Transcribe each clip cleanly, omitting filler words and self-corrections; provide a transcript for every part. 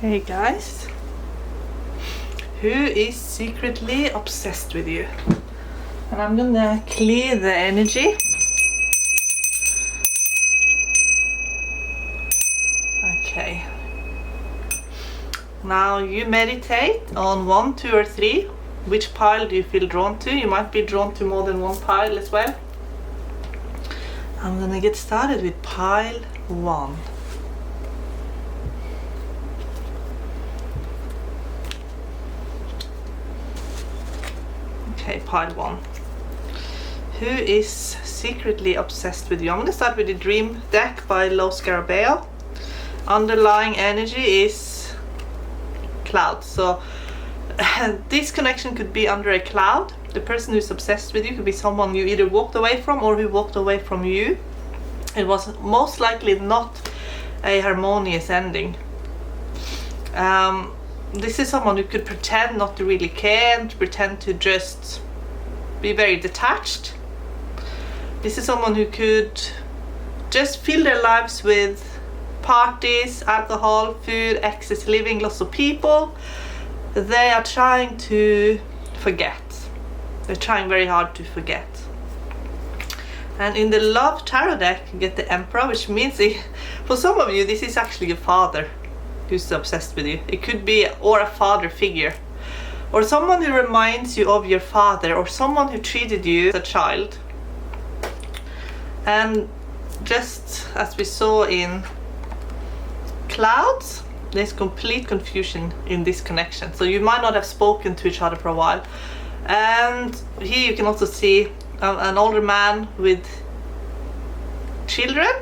Hey guys, who is secretly obsessed with you? And I'm gonna clear the energy. Okay. Now you meditate on 1, 2 or 3. Which pile do you feel drawn to? You might be drawn to more than one pile as well. I'm gonna get started with pile 1. Okay, pile 1. Who is secretly obsessed with you? I'm going to start with the Dream deck by Los Scarabeo. Underlying energy is cloud. So this connection could be under a cloud. The person who's obsessed with you could be someone you either walked away from or who walked away from you. It was most likely not a harmonious ending. This is someone who could pretend not to really care and to pretend to just be very detached. This is someone who could just fill their lives with parties, alcohol, food, excess living, lots of people. They are trying to forget. They're trying very hard to forget. And in the Love Tarot deck, you get the Emperor, which means for some of you, this is actually your father who's obsessed with you. It could be or a father figure, or someone who reminds you of your father, or someone who treated you as a child. And just as we saw in clouds, there's complete confusion in this connection. So you might not have spoken to each other for a while. And here you can also see an older man with children.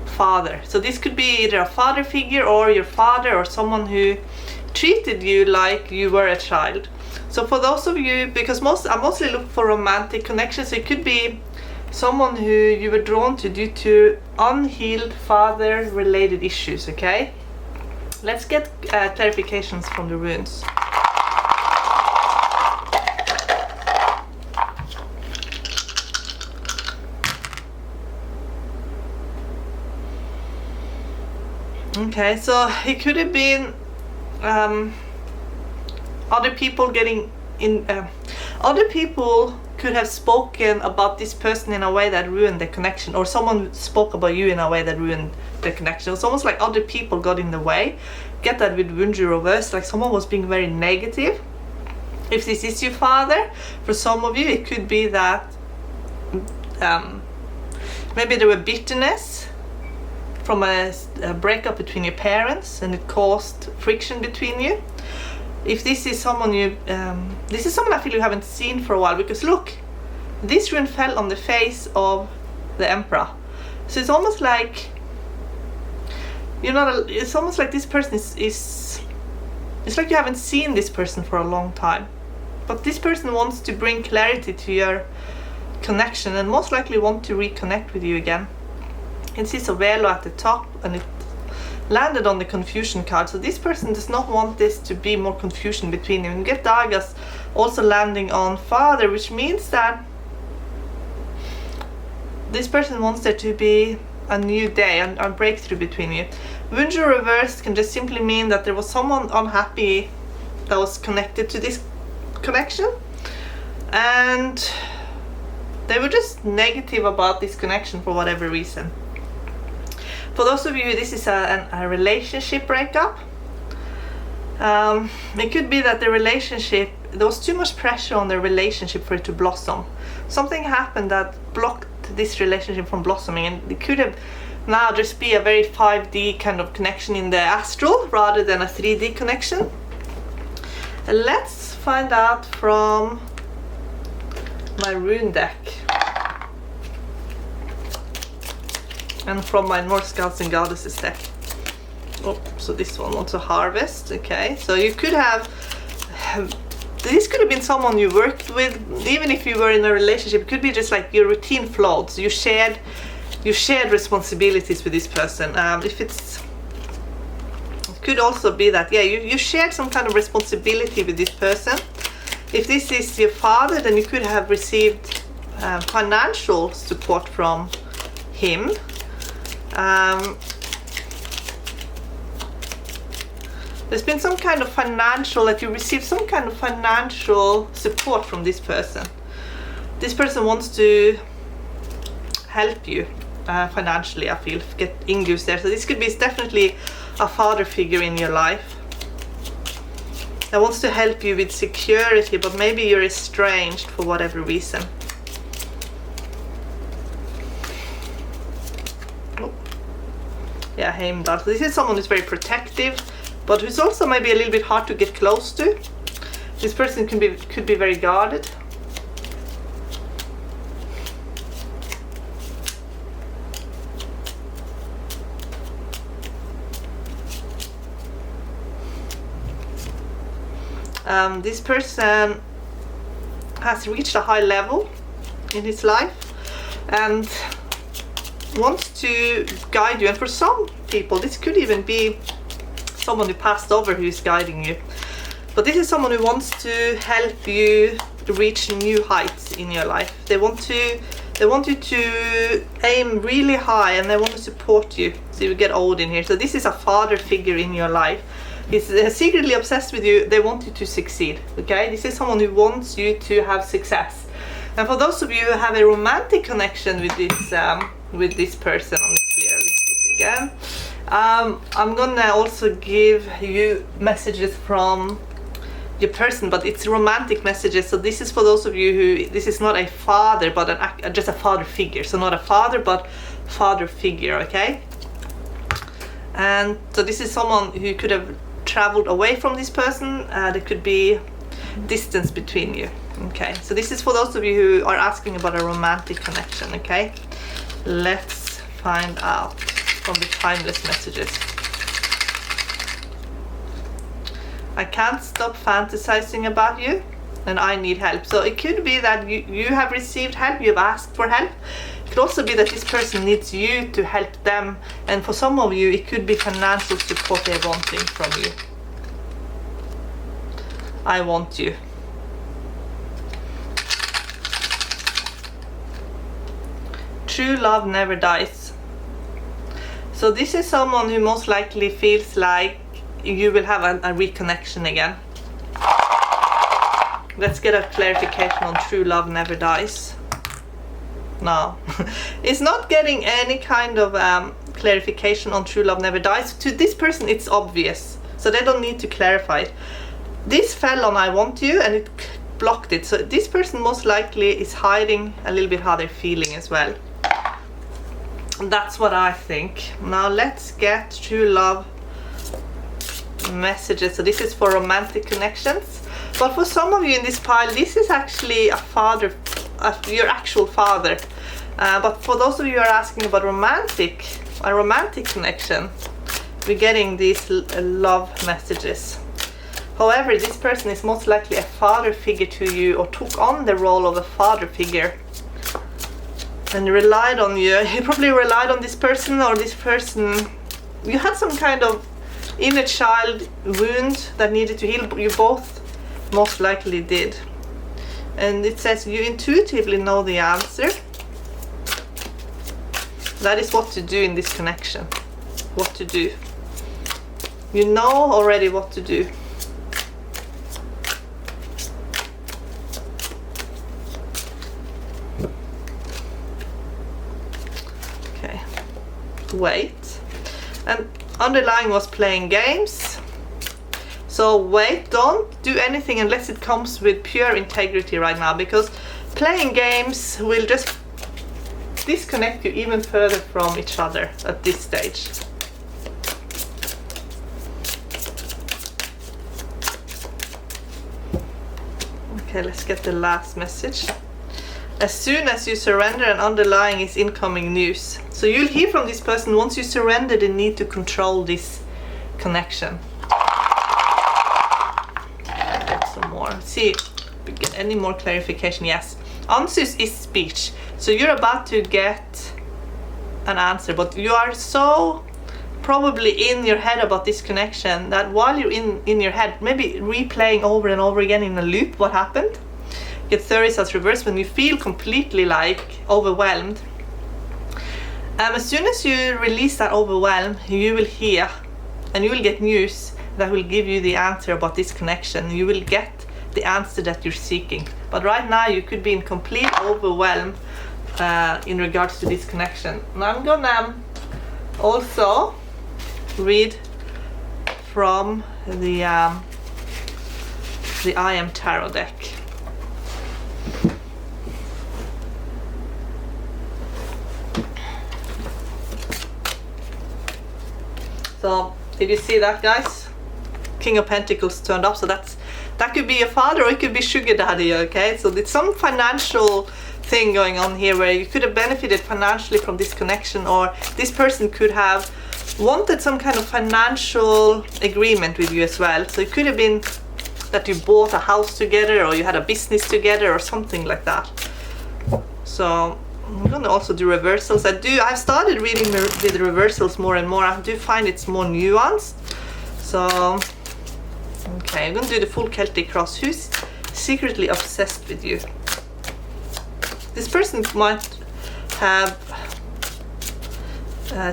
Father. So this could be either a father figure or your father, or someone who treated you like you were a child. So for those of you, because I mostly look for romantic connections, so it could be someone who you were drawn to due to unhealed father related issues. Okay, let's get clarifications from the runes. Okay, so it could have been other people getting in. Other people could have spoken about this person in a way that ruined the connection, or someone spoke about you in a way that ruined the connection. It's almost like other people got in the way. Get that with Wunju reverse, like someone was being very negative. If this is your father, for some of you, it could be that maybe there were bitterness from a breakup between your parents, and it caused friction between you. If this is someone this is someone I feel you haven't seen for a while, because look, this rune fell on the face of the Emperor. So it's almost like it's almost like this person is it's like you haven't seen this person for a long time. But this person wants to bring clarity to your connection and most likely want to reconnect with you again. You can see Sovelo at the top, and it landed on the confusion card. So this person does not want this to be more confusion between you. And you get Dagas also landing on father, which means that this person wants there to be a new day and a breakthrough between you. Wunju reversed can just simply mean that there was someone unhappy that was connected to this connection, and they were just negative about this connection for whatever reason. For those of you, this is a relationship breakup. It could be that the relationship, there was too much pressure on the relationship for it to blossom. Something happened that blocked this relationship from blossoming, and it could have now just be a very 5D kind of connection in the astral rather than a 3D connection. Let's find out from my rune deck and from my Norse Gods and Goddesses deck. Oh, so this one wants a harvest. Okay, so you could have this could have been someone you worked with, even if you were in a relationship. It could be just like your routine flowed. So you shared responsibilities with this person. If it could also be that you shared some kind of responsibility with this person. If this is your father, then you could have received financial support from him. There's been some kind of financial, that you received some kind of financial support from this person. This person wants to help you financially, I feel, get Ingus there. So this could be definitely a father figure in your life that wants to help you with security, but maybe you're estranged for whatever reason. Oh. Yeah, Heimdall. So this is someone who's very protective, but who's also maybe a little bit hard to get close to. This person could be very guarded. This person has reached a high level in his life and wants to guide you, and for some people this could even be someone who passed over who is guiding you, but this is someone who wants to help you reach new heights in your life. They want you to aim really high, and they want to support you so you get old in here. So this is a father figure in your life. He's secretly obsessed with you. They want you to succeed, okay? This is someone who wants you to have success. And for those of you who have a romantic connection with this person on the clear list again, I'm gonna also give you messages from your person, but it's romantic messages. So this is for those of you who, this is not a father, but just a father figure. So not a father, but father figure, okay? And so this is someone who could have traveled away from this person. There could be distance between you, okay? So this is for those of you who are asking about a romantic connection, okay? Let's find out from the timeless messages. I can't stop fantasizing about you, and I need help. So it could be that you have received help, you've asked for help. It could also be that this person needs you to help them, and for some of you it could be financial support they're wanting from you. I want you. True love never dies. So this is someone who most likely feels like you will have a reconnection again. Let's get a clarification on true love never dies. No, it's not getting any kind of clarification on true love never dies. To this person it's obvious, so they don't need to clarify it. This fell on I want you and it blocked it, so this person most likely is hiding a little bit how they're feeling as well. And that's what I think. Now let's get true love messages. So this is for romantic connections, but for some of you in this pile this is actually a father, your actual father. But for those of you who are asking about a romantic connection, we're getting these love messages. However, this person is most likely a father figure to you, or took on the role of a father figure and relied on you. You probably relied on this person, or this person, you had some kind of inner child wound that needed to heal. You both most likely did. And it says you intuitively know the answer. That is what to do in this connection. What to do. You know already what to do. Okay. Wait. And underlying was playing games. So wait, don't do anything unless it comes with pure integrity right now, because playing games will just disconnect you even further from each other at this stage. Okay, let's get the last message. As soon as you surrender, an underlying is incoming news. So you'll hear from this person once you surrender the need to control this connection. Some more. See if we get any more clarification. Yes. Answers is speech. So you're about to get an answer, but you are so probably in your head about this connection that while you're in your head, maybe replaying over and over again in a loop what happened. Get 30 as reverse when you feel completely like overwhelmed. As soon as you release that overwhelm, you will hear and you will get news that will give you the answer about this connection. You will get the answer that you're seeking. But right now you could be in complete overwhelm in regards to this connection. And I'm gonna also read from the I Am Tarot deck. So did you see that, guys? King of Pentacles turned up. So that could be your father, or it could be sugar daddy. Okay, so it's some financial thing going on here where you could have benefited financially from this connection, or this person could have wanted some kind of financial agreement with you as well. So it could have been that you bought a house together, or you had a business together, or something like that. So I'm gonna also do reversals. I've started reading with reversals more and more. I do find it's more nuanced. So okay, I'm gonna do the full Celtic cross. Who's secretly obsessed with you? This person might have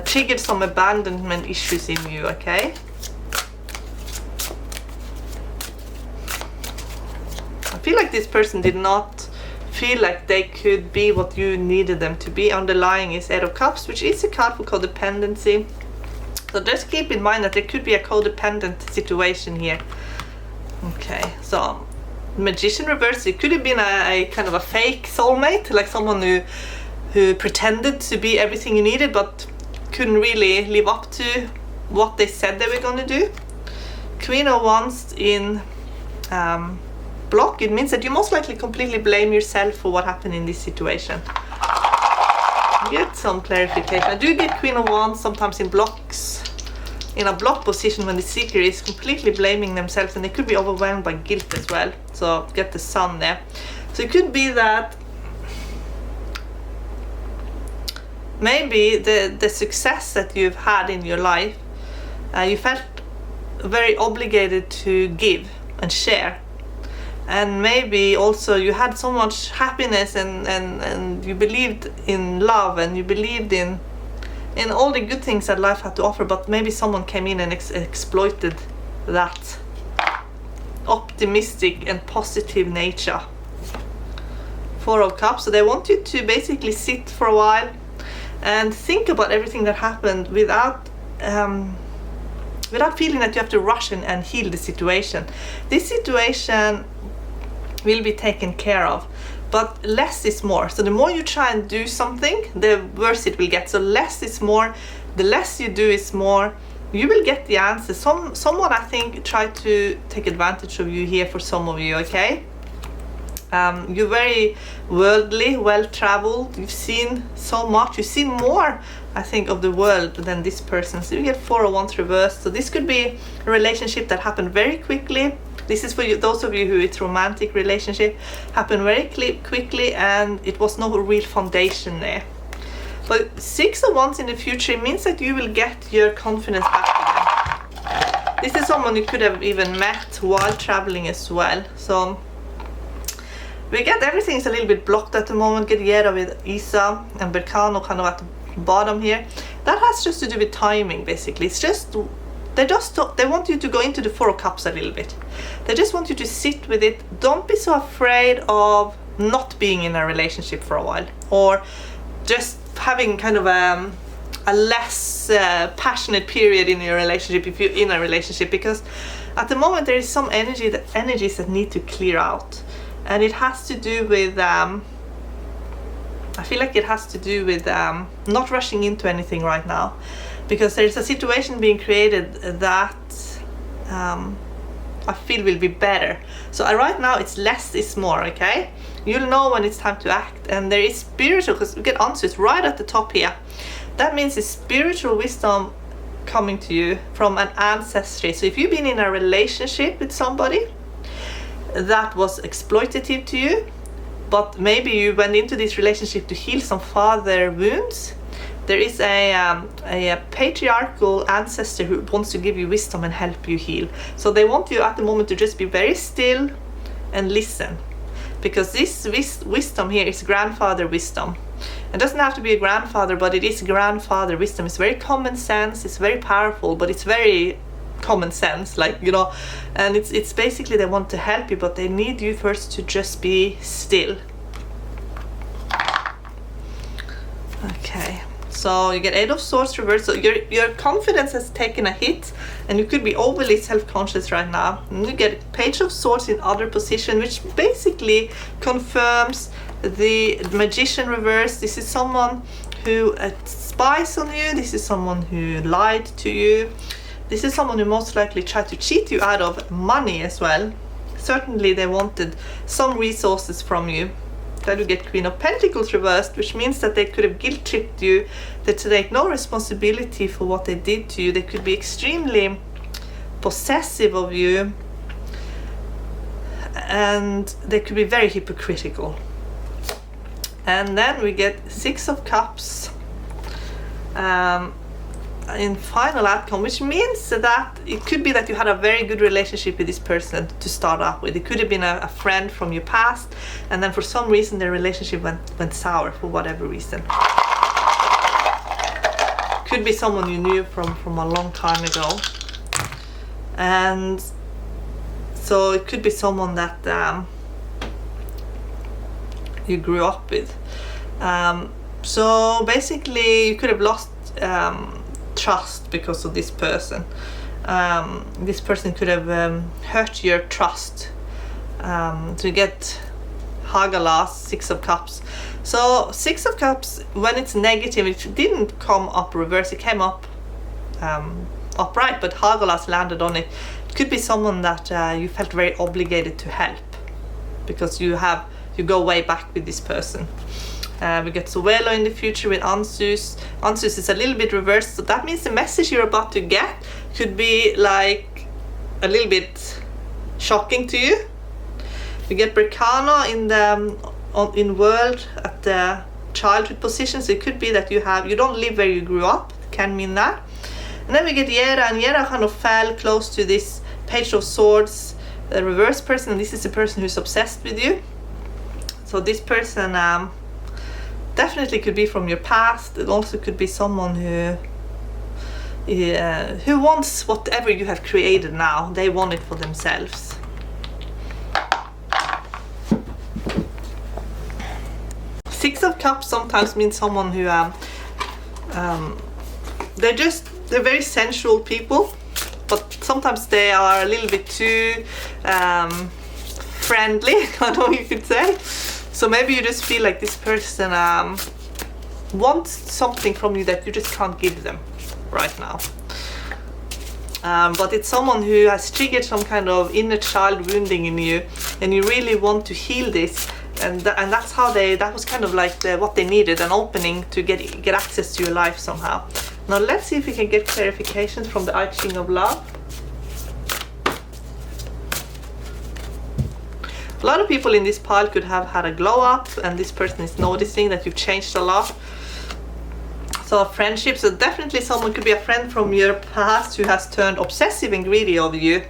triggered some abandonment issues in you, okay? I feel like this person did not feel like they could be what you needed them to be. Underlying is 8 of Cups, which is a card for codependency. So just keep in mind that there could be a codependent situation here. Okay, so Magician reverse, it could have been a kind of a fake soulmate, like someone who pretended to be everything you needed but couldn't really live up to what they said they were going to do. Queen of Wands in block, it means that you most likely completely blame yourself for what happened in this situation. Get some clarification. I do get Queen of Wands sometimes in blocks, in a block position, when the seeker is completely blaming themselves, and they could be overwhelmed by guilt as well. So get the Sun there. So it could be that maybe the success that you've had in your life, you felt very obligated to give and share. And maybe also you had so much happiness, and you believed in love, and you believed in all the good things that life had to offer, but maybe someone came in and exploited that optimistic and positive nature. 4 of Cups. So they want you to basically sit for a while and think about everything that happened without feeling that you have to rush and heal the situation. This situation will be taken care of, but less is more. So the more you try and do something, the worse it will get. So less is more. The less you do is more. You will get the answer. Someone, I think, tried to take advantage of you here for some of you, okay? You're very worldly, well-traveled. You've seen so much. You've seen more, I think, of the world than this person. So you get 4 of Wands reversed. So this could be a relationship that happened very quickly. This is for you, those of you who it's romantic relationship, happened very quickly, and it was no real foundation there. But 6 of Wands in the future, it means that you will get your confidence back again. This is someone you could have even met while traveling as well. So we get everything is a little bit blocked at the moment. Get Yera with Isa and Berkano kind of at the bottom here. That has just to do with timing, basically. It's just they want you to go into the 4 of Cups a little bit. They just want you to sit with it. Don't be so afraid of not being in a relationship for a while, or just having kind of a less passionate period in your relationship if you're in a relationship, because at the moment there is some energies that need to clear out, and it has to do with I feel like it has to do with not rushing into anything right now, because there's a situation being created that I feel will be better. So right now it's less is more, okay? You'll know when it's time to act, and there is spiritual, because we get answers right at the top here. That means it's spiritual wisdom coming to you from an ancestry. So if you've been in a relationship with somebody that was exploitative to you, but maybe you went into this relationship to heal some father wounds, there is a patriarchal ancestor who wants to give you wisdom and help you heal. So they want you at the moment to just be very still and listen, because this wisdom here is grandfather wisdom. It doesn't have to be a grandfather, but it is grandfather wisdom. It's very common sense, it's very powerful, but it's very common sense, like, you know, and it's basically they want to help you, but they need you first to just be still. Okay, so you get 8 of Swords reversed. So your confidence has taken a hit, and you could be overly self-conscious right now. And you get Page of Swords in other position, which basically confirms the Magician reverse. This is someone who spies on you. This is someone who lied to you. This is someone who most likely tried to cheat you out of money as well. Certainly they wanted some resources from you. Then you get Queen of Pentacles reversed, which means that they could have guilt-tripped you, that they take no responsibility for what they did to you. They could be extremely possessive of you, and they could be very hypocritical. And then we get 6 of Cups in final outcome, which means that it could be that you had a very good relationship with this person to start up with. It could have been a friend from your past, and then for some reason their relationship went sour for whatever reason. Could be someone you knew from a long time ago, and so it could be someone that you grew up with. So basically you could have lost trust because of this person. This person could have hurt your trust. To get Hagalas, 6 of Cups. So 6 of Cups, when it's negative, it didn't come up reverse, it came up upright, but Hagalas landed on it. It could be someone that you felt very obligated to help because you go way back with this person. We get Sowelo in the future with Ansus. Ansus is a little bit reversed, so that means the message you're about to get could be like a little bit shocking to you. We get Berkana in world at the childhood position, so it could be that you don't live where you grew up. It can mean that. And then we get Yera, and Yera kind of fell close to this Page of Swords, the reverse person, and this is the person who's obsessed with you. So this person definitely could be from your past. It also could be someone who wants whatever you have created now. They want it for themselves. Six of Cups sometimes means someone who they're very sensual people, but sometimes they are a little bit too friendly, I don't know you could say. So maybe you just feel like this person wants something from you that you just can't give them right now. But it's someone who has triggered some kind of inner child wounding in you, and you really want to heal this. And that's how that was kind of like what they needed, an opening to get access to your life somehow. Now let's see if we can get clarifications from the I Ching of Love. A lot of people in this pile could have had a glow up, and this person is noticing that you've changed a lot. So friendships, so definitely someone could be a friend from your past who has turned obsessive and greedy over you.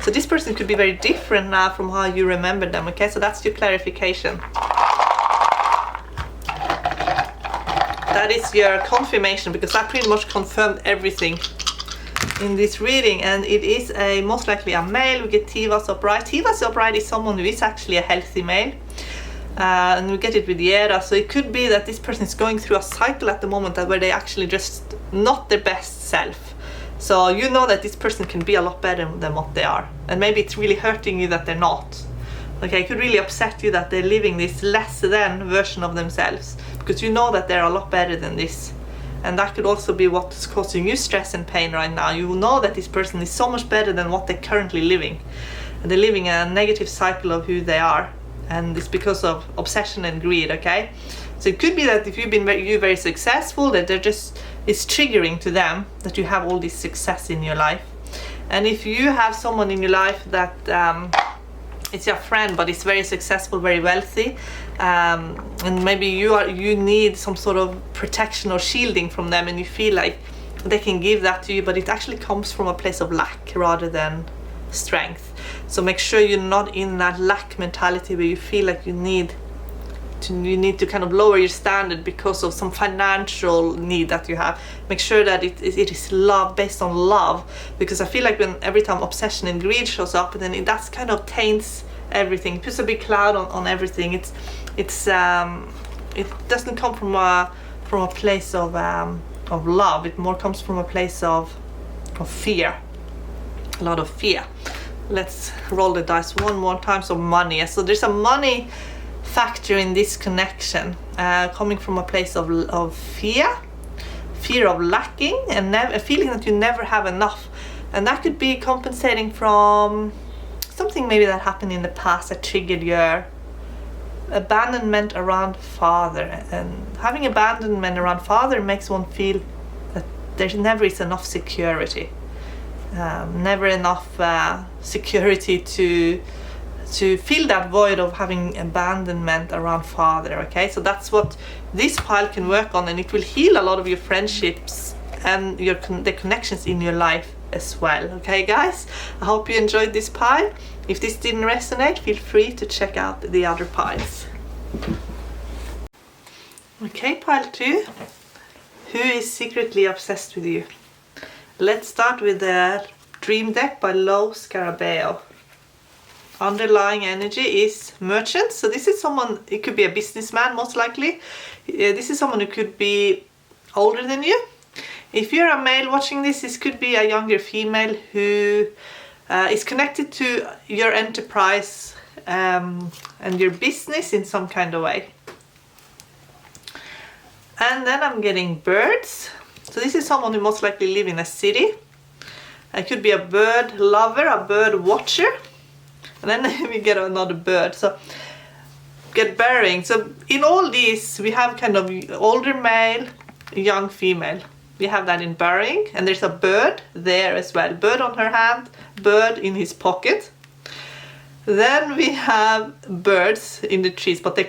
So this person could be very different now from how you remember them, okay? So that's your clarification. That is your confirmation, because that pretty much confirmed everything in this reading, and it is most likely a male. We get Tivas upright. Tivas upright is someone who is actually a healthy male. And we get it with Yera, so it could be that this person is going through a cycle at the moment where they actually just not their best self. So you know that this person can be a lot better than what they are, and maybe it's really hurting you that they're not. Okay, it could really upset you that they're living this less than version of themselves, because you know that they're a lot better than this. And that could also be what's causing you stress and pain right now. You know that this person is so much better than what they're currently living. And they're living a negative cycle of who they are. And it's because of obsession and greed, okay? So it could be that if you've been very successful, that it's triggering to them that you have all this success in your life. And if you have someone in your life that it's your friend but is very successful, very wealthy, and maybe you need some sort of protection or shielding from them, and you feel like they can give that to you, but it actually comes from a place of lack rather than strength. So make sure you're not in that lack mentality where you feel like you need you need to kind of lower your standard because of some financial need that you have. Make sure that it is love, based on love, because I feel like when every time obsession and greed shows up, then that's kind of taints everything, puts a big cloud on everything. It doesn't come from a place of love. It more comes from a place of fear, a lot of fear. Let's roll the dice one more time. So money. So there's a money factor in this connection, coming from a place of fear of lacking, and a feeling that you never have enough. And that could be compensating from something maybe that happened in the past that triggered your abandonment around father. And having abandonment around father makes one feel that there never is enough security, never enough security to fill that void of having abandonment around father. Okay, so that's what this pile can work on, and it will heal a lot of your friendships and the connections in your life as well. Okay guys, I hope you enjoyed this pile. If this didn't resonate, feel free to check out the other piles. Okay, pile 2. Who is secretly obsessed with you? Let's start with the Dream Deck by Lo Scarabeo. Underlying energy is merchant. So this is someone, it could be a businessman most likely. This is someone who could be older than you. If you're a male watching this could be a younger female who is connected to your enterprise and your business in some kind of way. And then I'm getting birds. So this is someone who most likely live in a city. It could be a bird lover, a bird watcher. And then we get another bird. So get bearing. So in all these we have kind of older male, young female. We have that in bearing, and there's a bird there as well. Bird on her hand, bird in his pocket. Then we have birds in the trees, but they're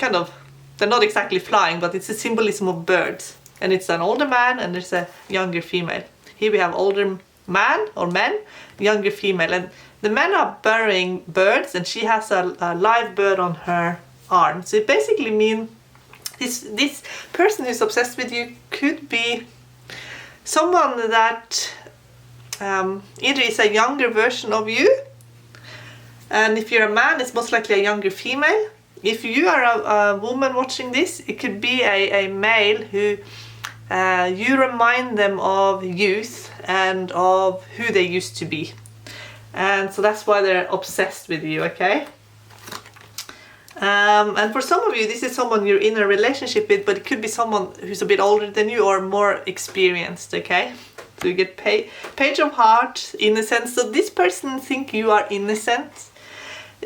not exactly flying, but it's a symbolism of birds. And it's an older man and there's a younger female. Here we have older man or men, younger female, and the men are burying birds, and she has a live bird on her arm. So it basically means this person who's obsessed with you could be someone that either is a younger version of you, and if you're a man, it's most likely a younger female. If you are a woman watching this, it could be a male who you remind them of youth and of who they used to be. And so that's why they're obsessed with you, okay? And for some of you, this is someone you're in a relationship with, but it could be someone who's a bit older than you or more experienced, okay? So you get Page of Hearts, innocence. So this person thinks you are innocent.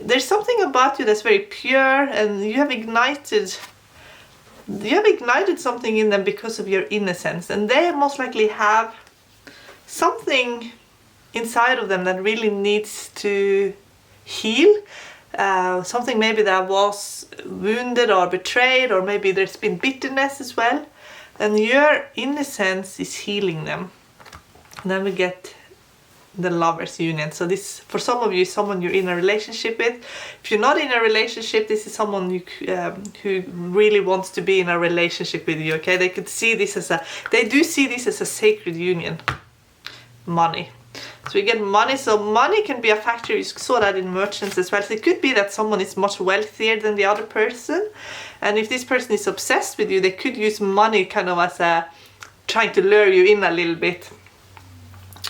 There's something about you that's very pure, and you have ignited something in them because of your innocence, and they most likely have something inside of them that really needs to heal. Something maybe that was wounded or betrayed, or maybe there's been bitterness as well, and your innocence is healing them. And then we get the Lovers Union. So this, for some of you, is someone you're in a relationship with. If you're not in a relationship, this is someone who really wants to be in a relationship with you, okay? They do see this as a sacred union. Money. So we get money. So money can be a factor. You saw that in merchants as well. So it could be that someone is much wealthier than the other person, and if this person is obsessed with you, they could use money kind of as a trying to lure you in a little bit.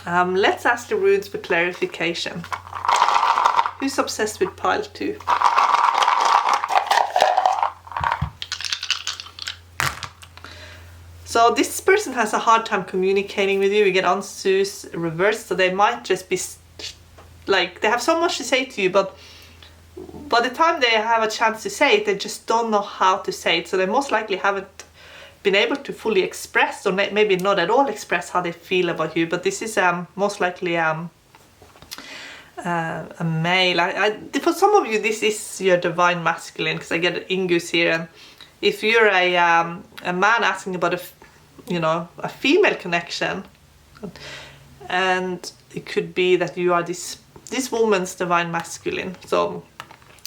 Let's ask the runes for clarification. Who's obsessed with pile 2? So this person has a hard time communicating with you. We get Ansu's reversed, so they might just be like, they have so much to say to you, but by the time they have a chance to say it, they just don't know how to say it. So they most likely haven't been able to fully express, or maybe not at all express, how they feel about you. But this is most likely a male. For some of you, this is your divine masculine, because I get Ingus here. And if you're a man asking about a female connection, and it could be that you are this woman's divine masculine. So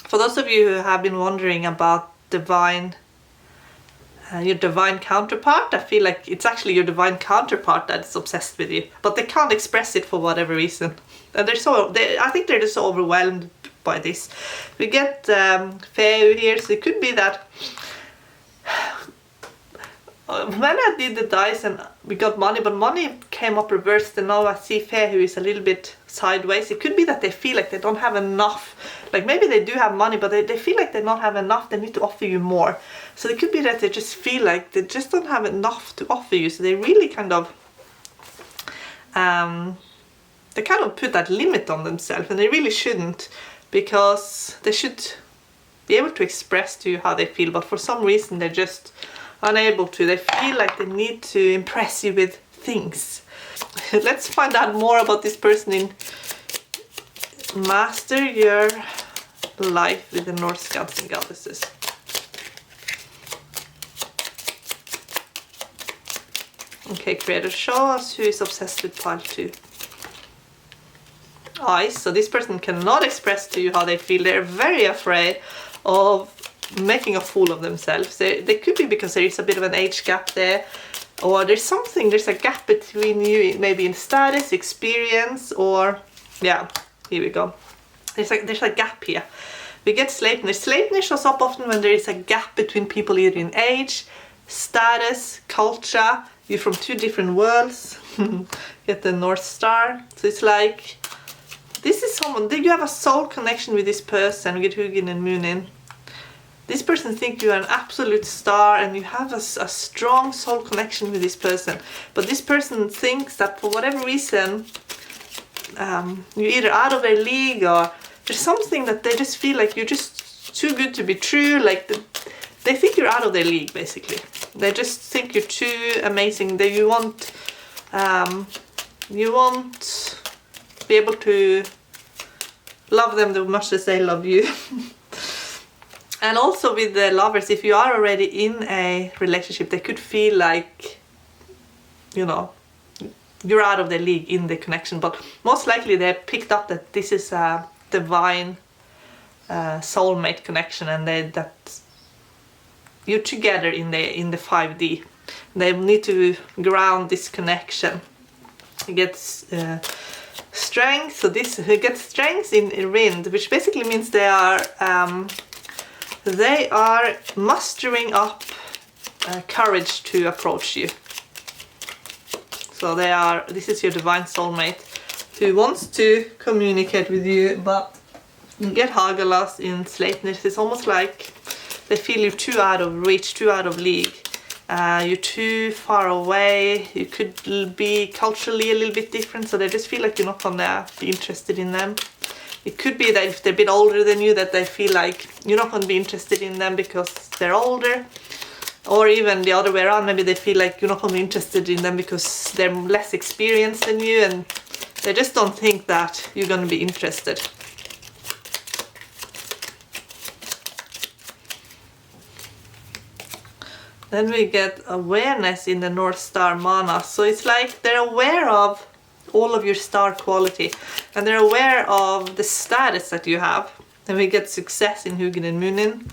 for those of you who have been wondering about divine your divine counterpart. I feel like it's actually your divine counterpart that's obsessed with you, but they can't express it for whatever reason. And I think they're just so overwhelmed by this. We get Feu here, so it could be that when I did the dice and we got money, but money came up reversed, and now I see Feu who is a little bit sideways. It could be that they feel like they don't have enough. Like maybe they do have money, but they feel like they don't have enough. They need to offer you more. So it could be that they just feel like they just don't have enough to offer you. So they really kind of put that limit on themselves, and they really shouldn't, because they should be able to express to you how they feel, but for some reason they're just unable to. They feel like they need to impress you with things. Let's find out more about this person in Master Your Life with the Norse Gods and Goddesses. Okay, creator, show us who is obsessed with pile 2. Eyes. So this person cannot express to you how they feel. They're very afraid of making a fool of themselves. They could be because there is a bit of an age gap there, or there's a gap between you, maybe in status, experience, or yeah, here we go. There's a gap here. We get Sleipnir. Sleipnir shows up often when there is a gap between people, either in age, status, culture. You're from two different worlds. Get the North Star. So it's like, this is someone, you have a soul connection with this person. We get Hugin and Munin. This person thinks you are an absolute star, and you have a strong soul connection with this person. But this person thinks that for whatever reason, you're either out of their league, or there's something that they just feel like you're just too good to be true. Like they think you're out of their league, basically. They just think you're too amazing. That you won't be able to love them as much as they love you. And also with the lovers, if you are already in a relationship, they could feel like, you know, you're out of the league in the connection. But most likely they picked up that this is a divine soulmate connection, and that you're together in the 5D. They need to ground this connection. It gets strength. So this gets strength in Rind, which basically means they are mustering up courage to approach you. So this is your divine soulmate who wants to communicate with you, but you get Hagelas in Sleipnir. It's almost like they feel you're too out of reach, too out of league. You're too far away. You could be culturally a little bit different, so they just feel like you're not gonna be interested in them. It could be that if they're a bit older than you, that they feel like you're not going to be interested in them because they're older. Or even the other way around, maybe they feel like you're not going to be interested in them because they're less experienced than you, and they just don't think that you're going to be interested. Then we get awareness in the North Star Mana. So it's like they're aware of all of your star quality, and they're aware of the status that you have. Then we get success in Hugin and Munin.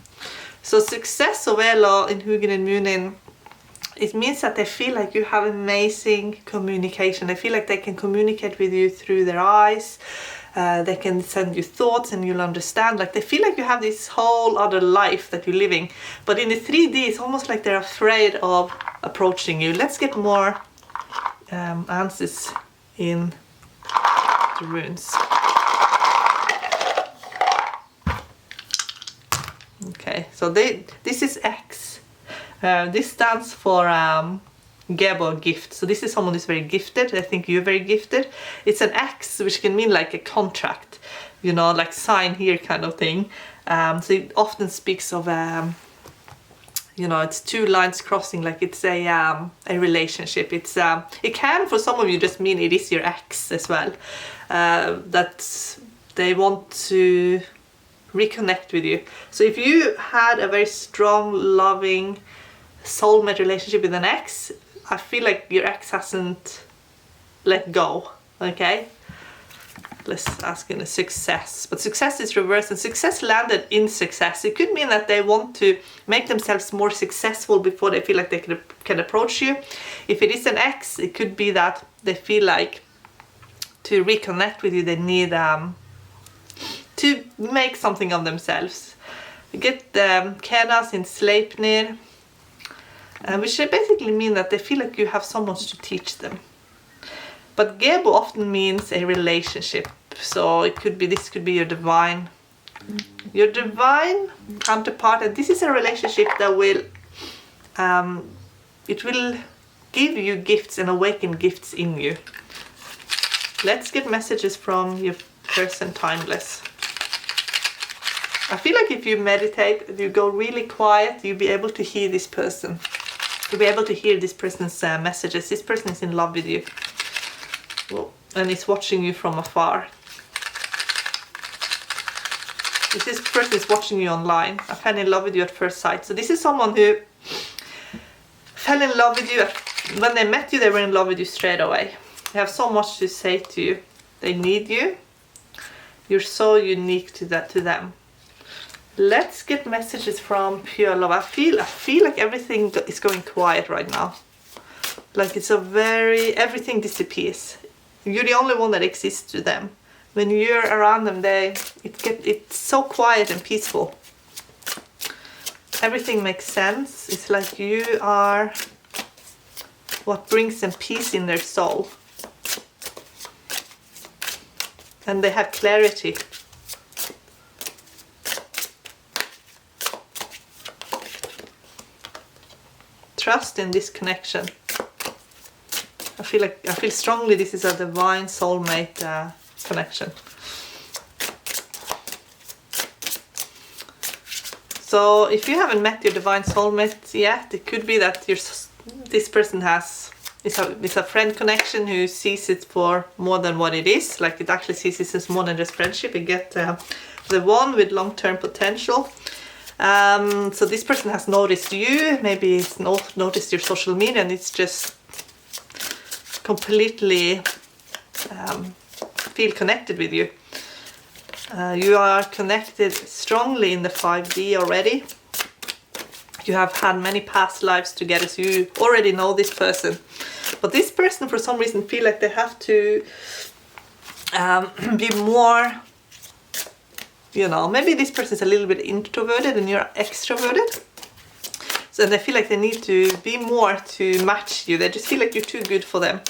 So success of Elo in Hugin and Munin, it means that they feel like you have amazing communication. They feel like they can communicate with you through their eyes. They can send you thoughts and you'll understand. Like they feel like you have this whole other life that you're living. But in the 3D, it's almost like they're afraid of approaching you. Let's get more answers in the runes. Okay, so this is X. This stands for Gebo, gift. So this is someone who's very gifted. I think you're very gifted. It's an X, which can mean like a contract, you know, like sign here kind of thing. So it often speaks of you know, it's two lines crossing, like it's a relationship. It's it can for some of you just mean it is your ex as well, that they want to reconnect with you. So if you had a very strong, loving soulmate relationship with an ex, I feel like your ex hasn't let go. Okay, let's ask in a success. But success is reversed, and success landed in success. It could mean that they want to make themselves more successful before they feel like they can approach you. If it is an ex, it could be that they feel like to reconnect with you, they need to make something of themselves. You get Kedas in Sleipnir, which basically mean that they feel like you have so much to teach them. But Gebo often means a relationship, so it could be, this could be your divine counterpart, and this is a relationship that will it will give you gifts and awaken gifts in you. Let's get messages from your person, Timeless. I feel like if you meditate, if you go really quiet, you'll be able to hear this person. You'll be able to hear this person's messages. This person is in love with you. Well, and is watching you from afar. This person is watching you online. I fell in love with you at first sight. So this is someone who fell in love with you. When they met you, they were in love with you straight away. They have so much to say to you. They need you. You're so unique to them. Let's get messages from pure love. I feel like everything is going quiet right now. Like it's everything disappears. You're the only one that exists to them. When you're around them, it's so quiet and peaceful. Everything makes sense. It's like you are what brings them peace in their soul. And they have clarity. Trust in this connection. I feel strongly this is a divine soulmate connection. So if you haven't met your divine soulmate yet, it could be that this person is a friend connection who sees it for more than what it is. Like it actually sees it as more than just friendship. You get the one with long-term potential. So this person has noticed you, maybe it's noticed your social media, and it's just completely feel connected with you. You are connected strongly in the 5D already. You have had many past lives together, so you already know this person. But this person, for some reason, feel like they have to be more, maybe this person is a little bit introverted and you're extroverted. So they feel like they need to be more to match you. They just feel like you're too good for them.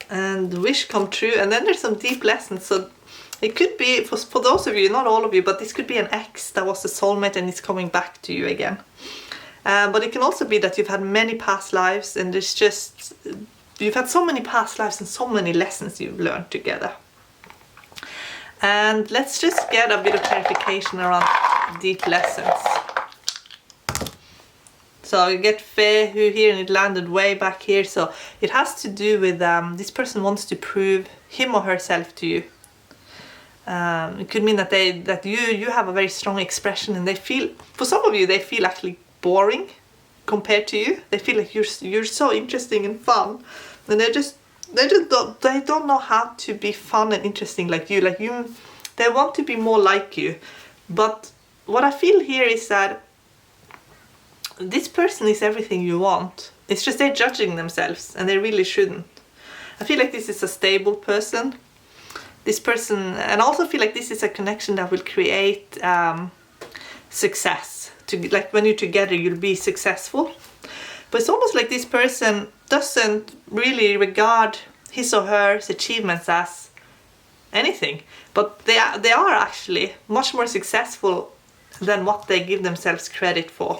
And wish come true. And then there's some deep lessons. So it could be, for those of you, not all of you, but this could be an ex that was a soulmate and it's coming back to you again. But it can also be that you've had many past lives, and you've had so many past lives and so many lessons you've learned together. And let's just get a bit of clarification around deep lessons. So you get Fe, who here, and it landed way back here. So it has to do with this person wants to prove him or herself to you. It could mean that you have a very strong expression, and they feel, for some of you, they feel actually boring compared to you. They feel like you're so interesting and fun, and they don't know how to be fun and interesting like you. They want to be more like you. But what I feel here is that this person is everything you want. It's just they're judging themselves, and they really shouldn't. I feel like this is a stable person. This person, and I also feel like this is a connection that will create success. Like when you're together, you'll be successful. But it's almost like this person doesn't really regard his or her achievements as anything. But they are actually much more successful than what they give themselves credit for.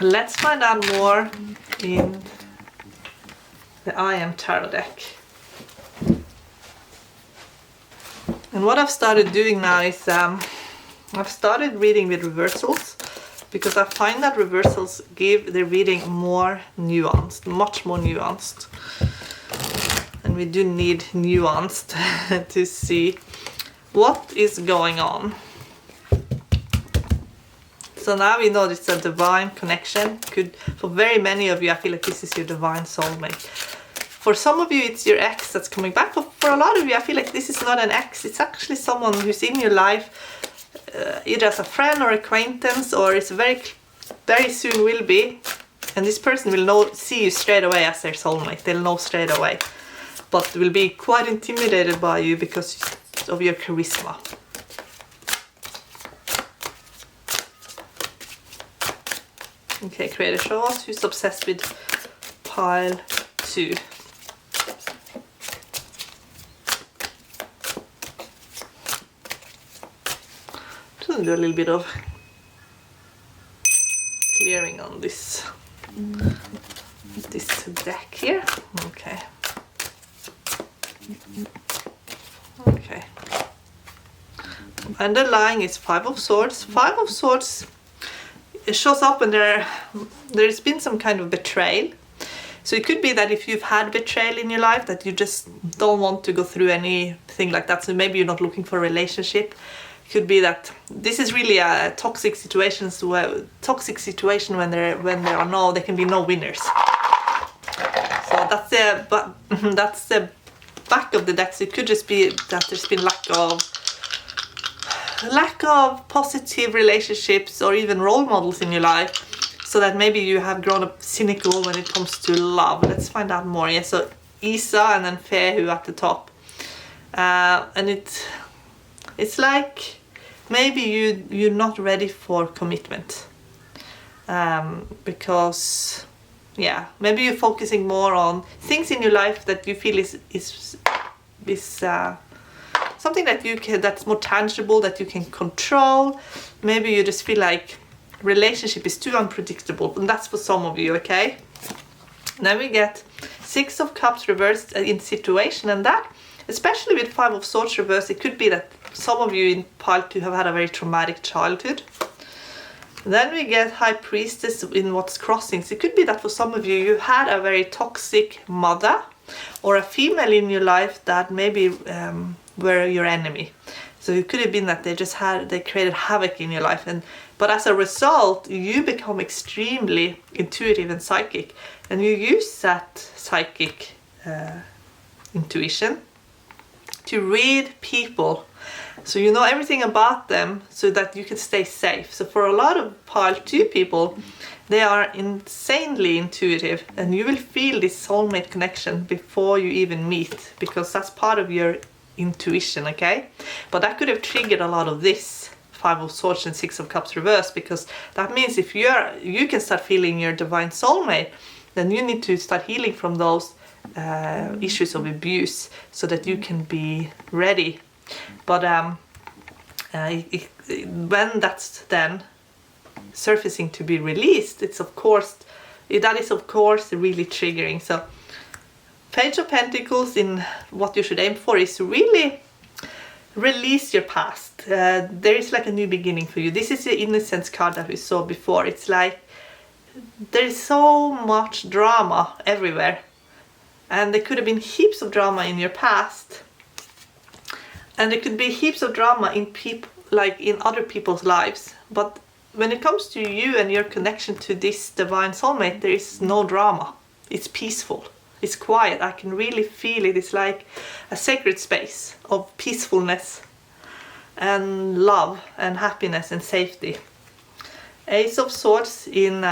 Let's find out more in the I Am Tarot deck. And what I've started doing now is I've started reading with reversals, because I find that reversals give the reading more nuanced, much more nuanced. And we do need nuanced to see what is going on. So now we know it's a divine connection. For very many of you, I feel like this is your divine soulmate. For some of you, it's your ex that's coming back. But for a lot of you, I feel like this is not an ex. It's actually someone who's in your life, either as a friend or acquaintance, or it's very soon will be. And this person will see you straight away as their soulmate. They'll know straight away. But will be quite intimidated by you because of your charisma. Okay, creator, show us who's obsessed with pile 2. Just do a little bit of clearing on this deck here. Okay. Okay. Underlying is 5 of Swords. 5 of Swords, it shows up when there's been some kind of betrayal. So it could be that if you've had betrayal in your life, that you just don't want to go through anything like that. So maybe you're not looking for a relationship. It could be that this is really a toxic situation when there can be no winners. So that's the back of the deck. So it could just be that there's been lack of positive relationships or even role models in your life, so that maybe you have grown up cynical when it comes to love. Let's find out more. Yeah, so Isa and then Fehu at the top, and it's like maybe you're not ready for commitment, because maybe you're focusing more on things in your life that you feel is something that's more tangible, that you can control. Maybe you just feel like relationship is too unpredictable, and that's for some of you. Okay, then we get 6 of Cups reversed in situation, and that, especially with 5 of Swords reversed, it could be that some of you in pile 2 have had a very traumatic childhood. Then we get High Priestess in what's crossing. So it could be that for some of you, you had a very toxic mother or a female in your life that maybe were your enemy. So it could have been that they created havoc in your life, but as a result you become extremely intuitive and psychic, and you use that psychic intuition to read people, so you know everything about them so that you can stay safe. So for a lot of pile 2 people, they are insanely intuitive, and you will feel this soulmate connection before you even meet, because that's part of your intuition. Okay, but that could have triggered a lot of this 5 of Swords and 6 of Cups reversed, because that means if you can start feeling your divine soulmate, then you need to start healing from those issues of abuse so that you can be ready. But when that's then surfacing to be released, that is of course really triggering. So Page of Pentacles in what you should aim for is really release your past. There is like a new beginning for you. This is the Innocence card that we saw before. It's like there is so much drama everywhere, and there could have been heaps of drama in your past, and there could be heaps of drama in other people's lives. But when it comes to you and your connection to this divine soulmate, there is no drama. It's peaceful. It's quiet. I can really feel it. It's like a sacred space of peacefulness and love and happiness and safety. Ace of Swords in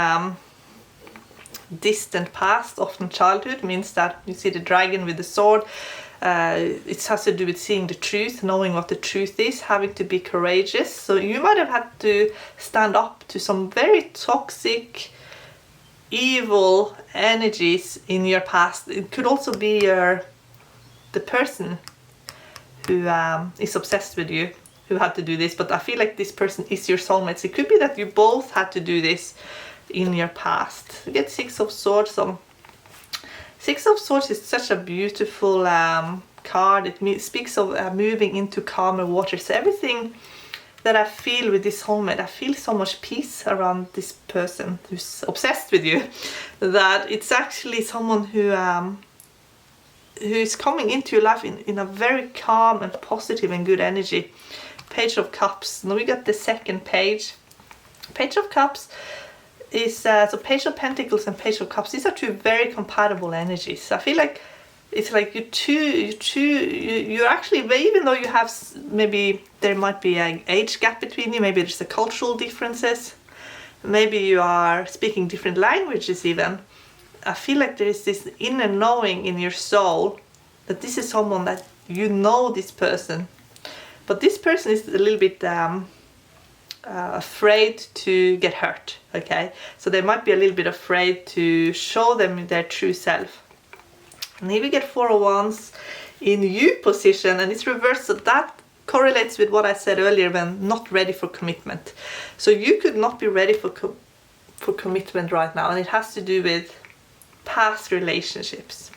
distant past, often childhood, means that you see the dragon with the sword. It has to do with seeing the truth, knowing what the truth is, having to be courageous. So you might have had to stand up to some very toxic, evil energies in your past. It could also be the person who is obsessed with you who had to do this, but I feel like this person is your soulmate. So it could be that you both had to do this in your past. You get 6 of Swords. 6 of Swords is such a beautiful card. It speaks of moving into calmer waters. So everything that I feel with this soulmate, I feel so much peace around this person who's obsessed with you, that it's actually someone who's coming into your life in a very calm and positive and good energy. Page of Cups. Now we got the second page. Page of Cups is so Page of Pentacles and Page of Cups. These are two very compatible energies. I feel like it's like you're actually, even though you have, maybe there might be an age gap between you, maybe there's a cultural differences, maybe you are speaking different languages even. I feel like there is this inner knowing in your soul that this is someone that you know this person, but this person is a little bit afraid to get hurt, okay? So they might be a little bit afraid to show them their true self. And here we get Four of Wands in you position, and it's reversed, so that correlates with what I said earlier when not ready for commitment. So you could not be ready for commitment right now, and it has to do with past relationships.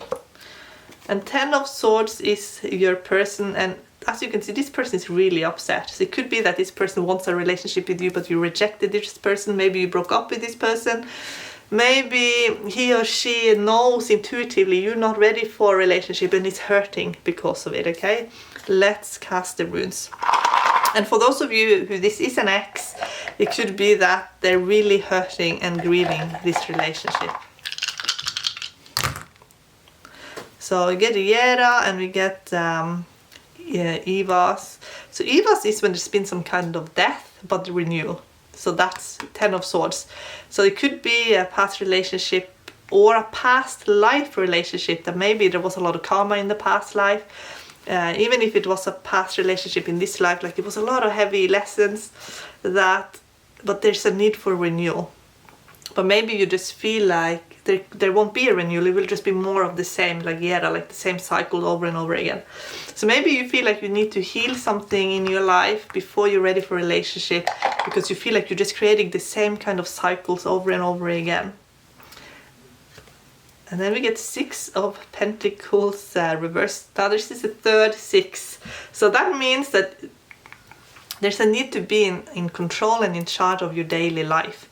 And Ten of Swords is your person, and as you can see, this person is really upset. So it could be that this person wants a relationship with you, but you rejected this person. Maybe you broke up with this person. Maybe he or she knows intuitively you're not ready for a relationship and is hurting because of it, okay? Let's cast the runes. And for those of you who this is an ex, it could be that they're really hurting and grieving this relationship. So we get Yera and we get Evas. So Evas is when there's been some kind of death but renewal. So that's Ten of Swords. So it could be a past relationship or a past life relationship, that maybe there was a lot of karma in the past life. Even if it was a past relationship in this life, like it was a lot of heavy lessons that, but there's a need for renewal. But maybe you just feel like there won't be a renewal, it will just be more of the same, like like the same cycle over and over again. So maybe you feel like you need to heal something in your life before you're ready for a relationship, because you feel like you're just creating the same kind of cycles over and over again. And then we get Six of Pentacles reversed. Now this is the third six. So that means that there's a need to be in control and in charge of your daily life.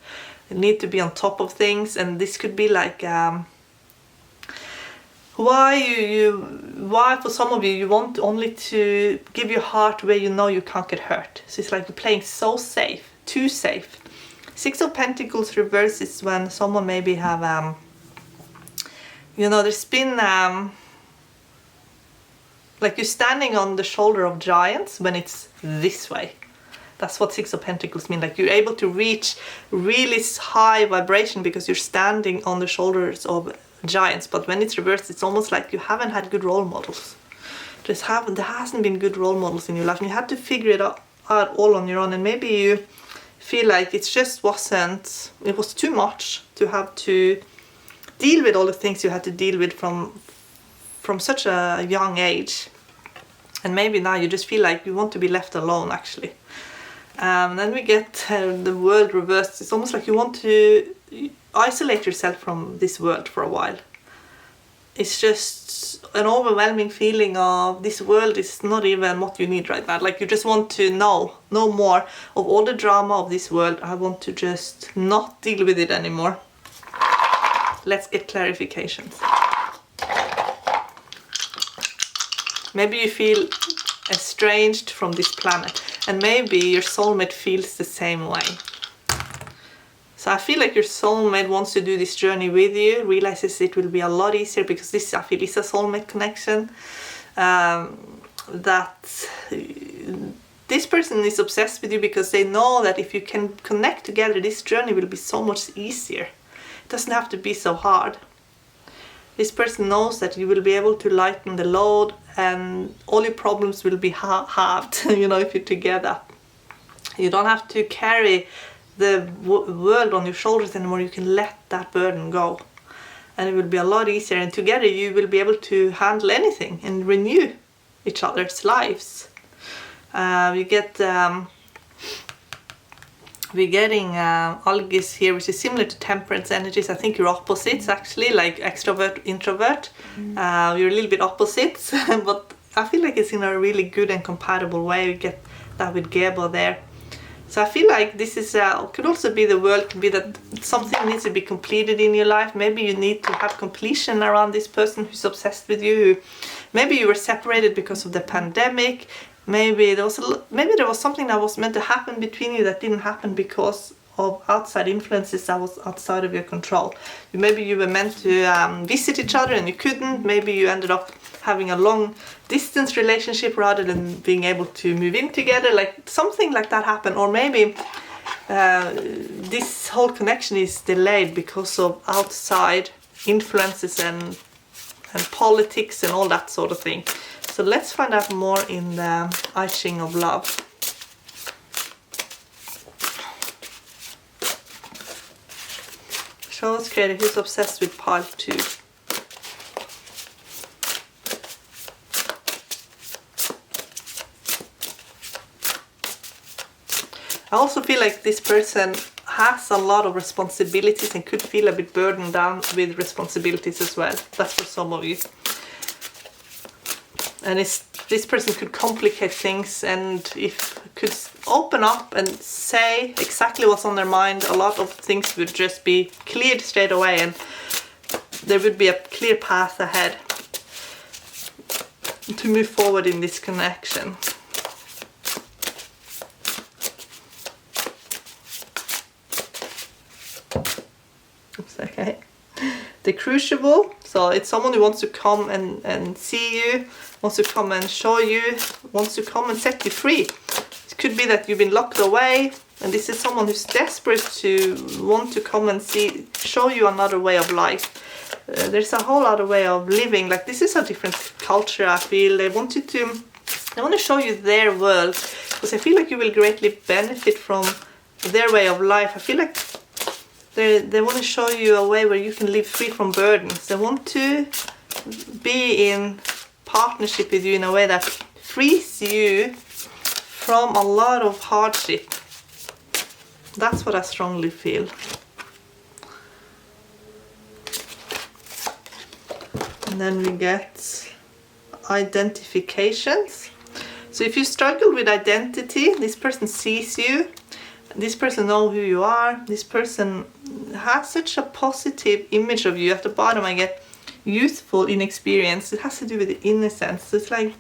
You need to be on top of things, and this could be like why for some of you want only to give your heart where you know you can't get hurt. So it's like you're playing so safe, too safe. Six of Pentacles reverse is when someone maybe have there's been like you're standing on the shoulder of giants when it's this way. That's what Six of Pentacles mean, like you're able to reach really high vibration because you're standing on the shoulders of giants. But when it's reversed, it's almost like you haven't had good role models. There hasn't been good role models in your life, and you had to figure it out all on your own. And maybe you feel like it was too much to have to deal with all the things you had to deal with from such a young age. And maybe now you just feel like you want to be left alone, actually. Then we get the world reversed. It's almost like you want to isolate yourself from this world for a while. It's just an overwhelming feeling of this world is not even what you need right now. Like you just want to know more of all the drama of this world. I want to just not deal with it anymore. Let's get clarifications. Maybe you feel estranged from this planet, and maybe your soulmate feels the same way. So I feel like your soulmate wants to do this journey with you, realizes it will be a lot easier, because this, I feel, is a soulmate connection. That this person is obsessed with you because they know that if you can connect together, this journey will be so much easier. It doesn't have to be so hard. This person knows that you will be able to lighten the load and all your problems will be halved, if you're together. You don't have to carry the world on your shoulders anymore. You can let that burden go. And it will be a lot easier. And together you will be able to handle anything and renew each other's lives. We're getting Algis here, which is similar to Temperance energies. I think you're opposites, actually, like extrovert, introvert. You're a little bit opposites, but I feel like it's in a really good and compatible way. We get that with Gebo there. So I feel like this is could also be the world, could be that something needs to be completed in your life. Maybe you need to have completion around this person who's obsessed with you. Maybe you were separated because of the pandemic. Maybe there was something that was meant to happen between you that didn't happen because of outside influences that was outside of your control. Maybe you were meant to visit each other and you couldn't. Maybe you ended up having a long distance relationship rather than being able to move in together, like something like that happened. Or maybe this whole connection is delayed because of outside influences and politics and all that sort of thing. So let's find out more in the I Ching of love. Show us, Creator, who's obsessed with pile 2. I also feel like this person has a lot of responsibilities and could feel a bit burdened down with responsibilities as well. That's for some of you. And this person could complicate things, and if could open up and say exactly what's on their mind, a lot of things would just be cleared straight away and there would be a clear path ahead to move forward in this connection. Okay. The Crucible, so it's someone who wants to come and see you, wants to come and show you, wants to come and set you free. It could be that you've been locked away, and this is someone who's desperate to want to come and show you another way of life. There's a whole other way of living. Like, this is a different culture, I feel. They want to show you their world, because I feel like you will greatly benefit from their way of life. I feel like they want to show you a way where you can live free from burdens. They want to be in partnership with you in a way that frees you from a lot of hardship. That's what I strongly feel. And then we get identifications. So if you struggle with identity, this person sees you. This person knows who you are. This person has such a positive image of you. At the bottom I get youthful, inexperienced. It has to do with the innocence. So it's like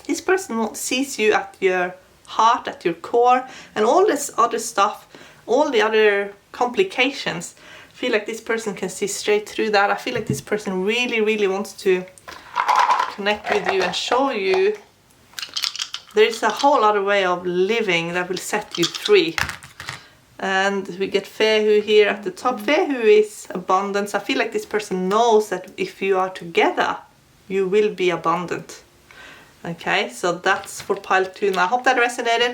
this person sees you at your heart, at your core, and all this other stuff, all the other complications. I feel like this person can see straight through that. I feel like this person really, really wants to connect with you and show you there's a whole other way of living that will set you free. And we get Fehu here at the top. Fehu is abundance. I feel like this person knows that if you are together, you will be abundant. Okay, so that's for pile 2. Now I hope that resonated.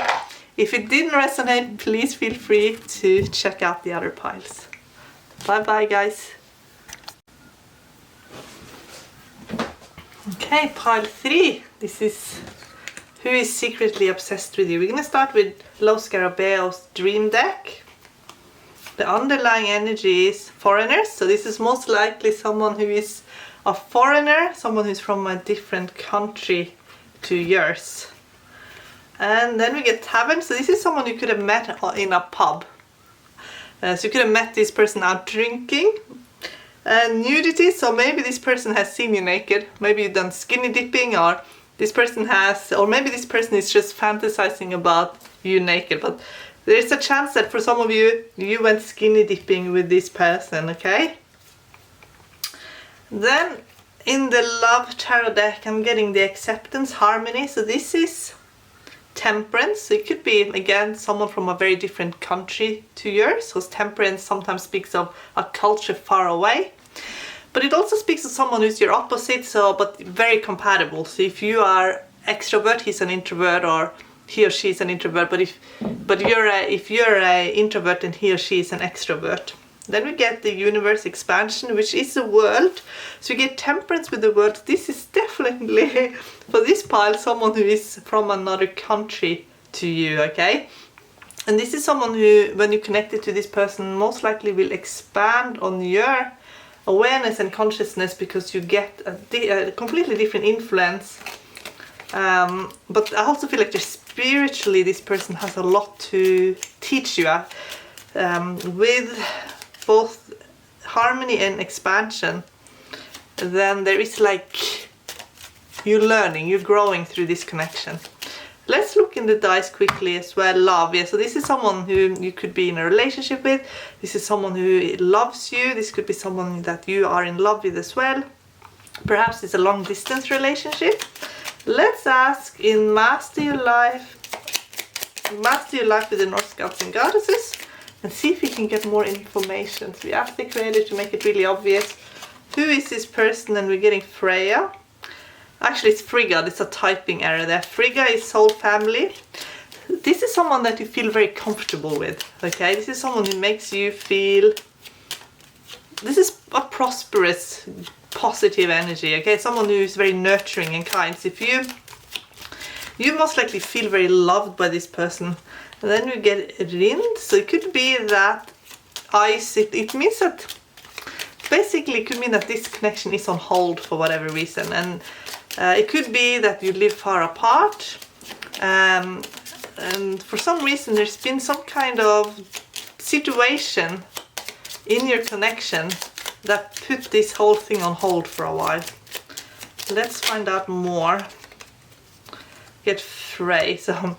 If it didn't resonate, please feel free to check out the other piles. Bye bye, guys. Okay, pile 3. This is who is secretly obsessed with you. We're going to start with Los Scarabaeo's Dream Deck. The underlying energy is foreigners. So this is most likely someone who is a foreigner, someone who's from a different country to yours. And then we get Tavern. So this is someone you could have met in a pub. So you could have met this person out drinking. And nudity. So maybe this person has seen you naked. Maybe you've done skinny dipping, or this person has, or maybe this person is just fantasizing about you naked. But there's a chance that for some of you, you went skinny dipping with this person, okay? Then in the Love Tarot deck, I'm getting the Acceptance, Harmony. So this is Temperance. So it could be, again, someone from a very different country to yours, because Temperance sometimes speaks of a culture far away. But it also speaks of someone who's your opposite, but very compatible. So if you are extrovert, he's an introvert, or he or she is an introvert. But if you're a introvert and he or she is an extrovert. Then we get the Universe Expansion, which is the world. So you get Temperance with the world. This is definitely, for this pile, someone who is from another country to you, okay? And this is someone who, when you connect it to this person, most likely will expand on your awareness and consciousness, because you get a completely different influence. But I also feel like spiritually this person has a lot to teach you with both harmony and expansion. Then there is like you're learning, you're growing through this connection. Let's look in the dice quickly as well. Love, yeah, so this is someone who you could be in a relationship with. This is someone who loves you. This could be someone that you are in love with as well. Perhaps it's a long distance relationship. Let's ask in Master Your Life with the Norse Gods and Goddesses, and see if we can get more information. So we ask the Creator to make it really obvious. Who is this person? And we're getting Freya. Actually, it's Frigga. It's a typing error there. Frigga is soul family. This is someone that you feel very comfortable with. Okay, this is someone who makes you feel. This is a prosperous, positive energy. Okay, someone who is very nurturing and kind. So if you most likely feel very loved by this person. And then we get Rind. So it could be that ice. It means that basically it could mean that this connection is on hold for whatever reason, and it could be that you live far apart, and for some reason there's been some kind of situation in your connection that put this whole thing on hold for a while. Let's find out more. Get Frey. So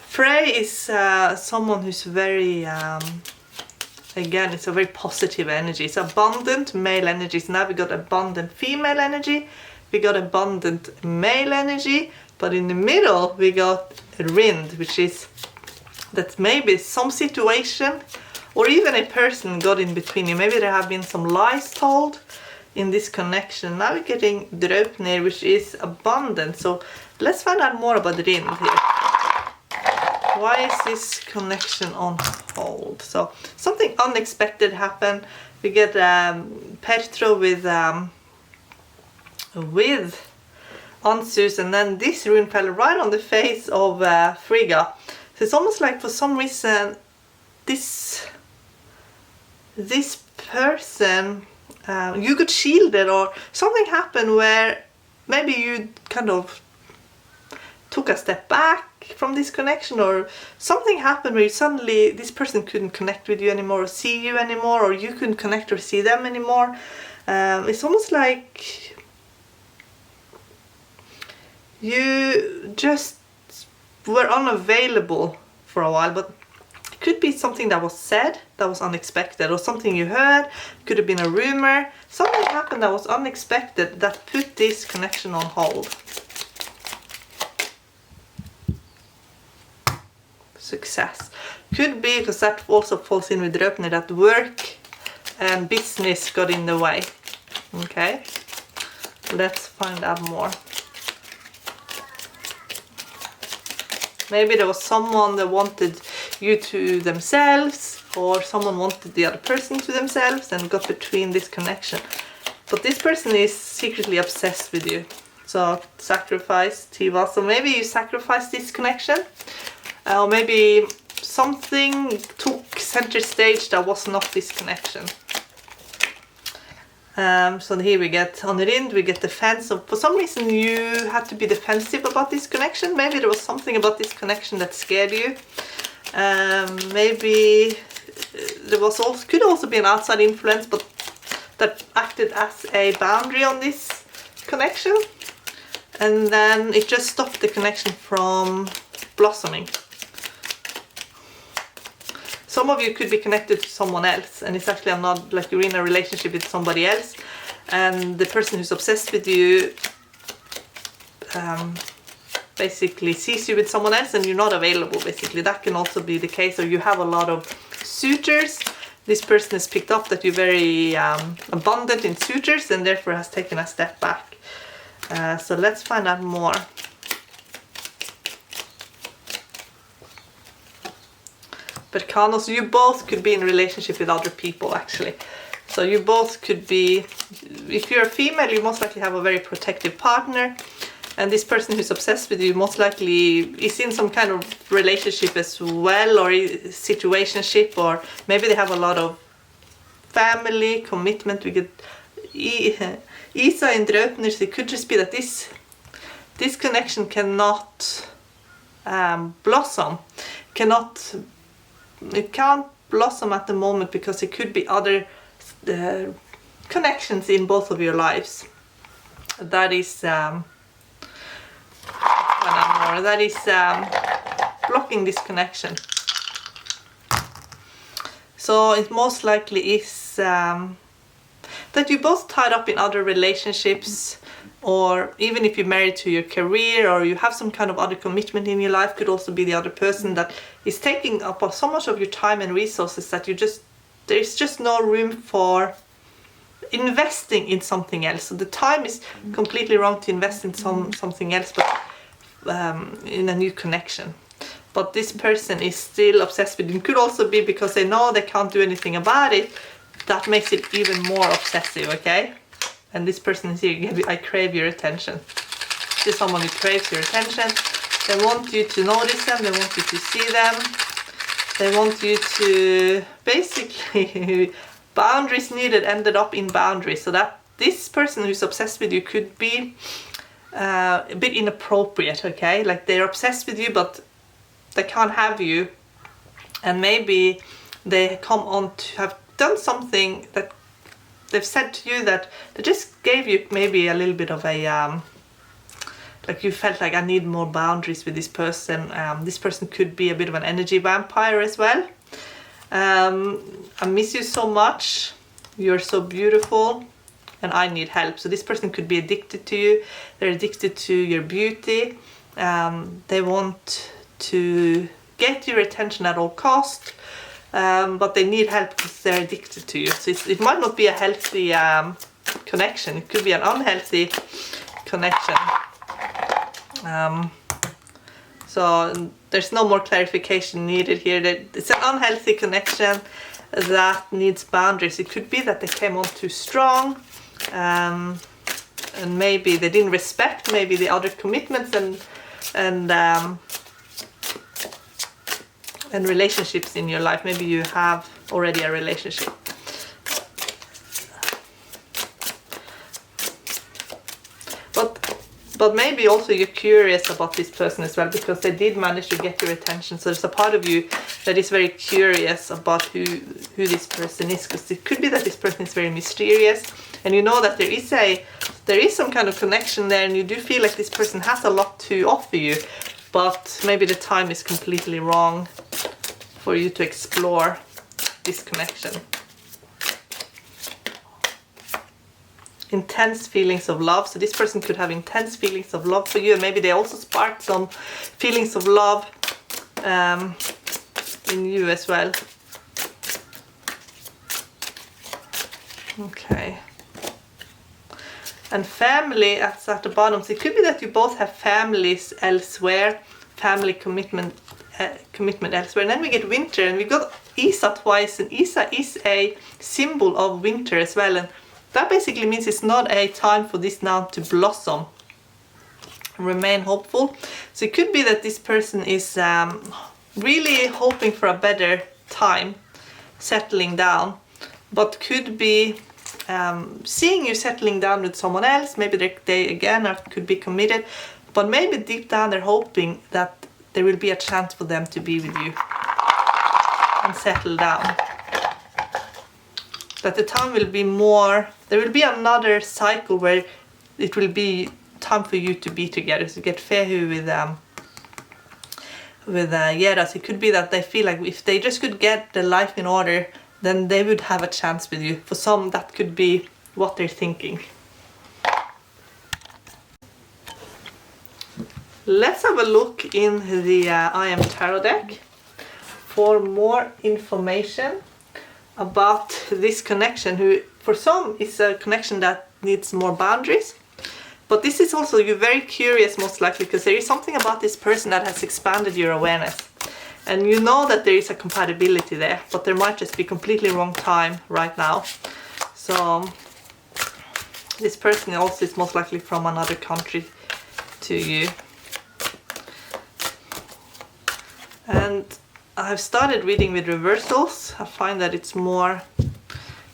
Frey is someone who's very again, it's a very positive energy. It's abundant male energy. So now we got abundant female energy, we got abundant male energy, but in the middle we got Rind, which is that maybe some situation or even a person got in between you. Maybe there have been some lies told in this connection. Now we're getting Draupnir, which is abundant. So let's find out more about Rind here. Why is this connection on hold? So something unexpected happened. We get Pertro with Ansus, and then this rune fell right on the face of Frigga. So it's almost like for some reason this person, you got shielded, or something happened where maybe you kind of took a step back from this connection, or something happened where suddenly this person couldn't connect with you anymore or see you anymore, or you couldn't connect or see them anymore. It's almost like you just were unavailable for a while, but it could be something that was said that was unexpected, or something you heard. It could have been a rumor. Something happened that was unexpected that put this connection on hold. Success. Could be because that also falls in with Draupnir, that work and business got in the way. Okay, let's find out more. Maybe there was someone that wanted you to themselves, or someone wanted the other person to themselves and got between this connection. But this person is secretly obsessed with you. So sacrifice, Tiva. So maybe you sacrificed this connection. Or maybe something took center stage that was not this connection. So here we get on the Rind, we get defense. So for some reason you had to be defensive about this connection. Maybe there was something about this connection that scared you. Maybe there was also, could also be an outside influence, but that acted as a boundary on this connection. And then it just stopped the connection from blossoming. Some of you could be connected to someone else, and it's actually not like you're in a relationship with somebody else, and the person who's obsessed with you basically sees you with someone else and you're not available. Basically, that can also be the case. Or you have a lot of suitors. This person has picked up that you're very abundant in suitors and therefore has taken a step back. So let's find out more. But Kano, so you both could be in a relationship with other people actually. So you both could be, if you're a female, you most likely have a very protective partner. And this person who's obsessed with you most likely is in some kind of relationship as well, or situationship, or maybe they have a lot of family commitment. We get Isa and Draupnir, so it could just be that this connection cannot blossom. It can't blossom at the moment because it could be other connections in both of your lives. That is or that is blocking this connection. So it most likely is that you both tied up in other relationships, or even if you're married to your career or you have some kind of other commitment in your life, could also be the other person that is taking up so much of your time and resources that there's just no room for investing in something else. So the time is completely wrong to invest in something else, but in a new connection. But this person is still obsessed with you. It could also be because they know they can't do anything about it. That makes it even more obsessive, okay? And this person is here, I crave your attention. This is someone who craves your attention. They want you to notice them, they want you to see them. They want you to, basically, boundaries needed ended up in boundaries. So that this person who's obsessed with you could be a bit inappropriate, okay? Like they're obsessed with you, but they can't have you. And maybe they come on to have done something that they've said to you that they just gave you maybe a little bit of a like you felt like, I need more boundaries with this person. This person could be a bit of an energy vampire as well. I miss you so much, you're so beautiful, and I need help. So this person could be addicted to you. They're addicted to your beauty. They want to get your attention at all costs. But they need help because they're addicted to you. So it might not be a healthy connection. It could be an unhealthy connection. So there's no more clarification needed here. It's an unhealthy connection that needs boundaries. It could be that they came on too strong, and maybe they didn't respect maybe the other commitments and relationships in your life. Maybe you have already a relationship. But maybe also you're curious about this person as well, because they did manage to get your attention. So there's a part of you that is very curious about who this person is, because it could be that this person is very mysterious, and you know that there is some kind of connection there, and you do feel like this person has a lot to offer you, but maybe the time is completely wrong for you to explore this connection. Intense feelings of love. So this person could have intense feelings of love for you, and maybe they also sparked some feelings of love in you as well. Okay. And family, that's at the bottom. So it could be that you both have families elsewhere, family commitment elsewhere. And then we get winter, and we got Isa twice, and Isa is a symbol of winter as well. And that basically means it's not a time for this now to blossom. Remain hopeful. So it could be that this person is really hoping for a better time, settling down, but could be seeing you settling down with someone else. Maybe they again could be committed, but maybe deep down they're hoping that there will be a chance for them to be with you and settle down. That the time will be more, there will be another cycle where it will be time for you to be together. So you get Fehu with Yeras. It could be that they feel like if they just could get their life in order, then they would have a chance with you. For some, that could be what they're thinking. Let's have a look in the I Am Tarot deck for more information about this connection, who for some is a connection that needs more boundaries. But this is also, you're very curious most likely, because there is something about this person that has expanded your awareness. And you know that there is a compatibility there, but there might just be completely wrong time right now. So this person also is most likely from another country to you. And I've started reading with reversals. I find that it's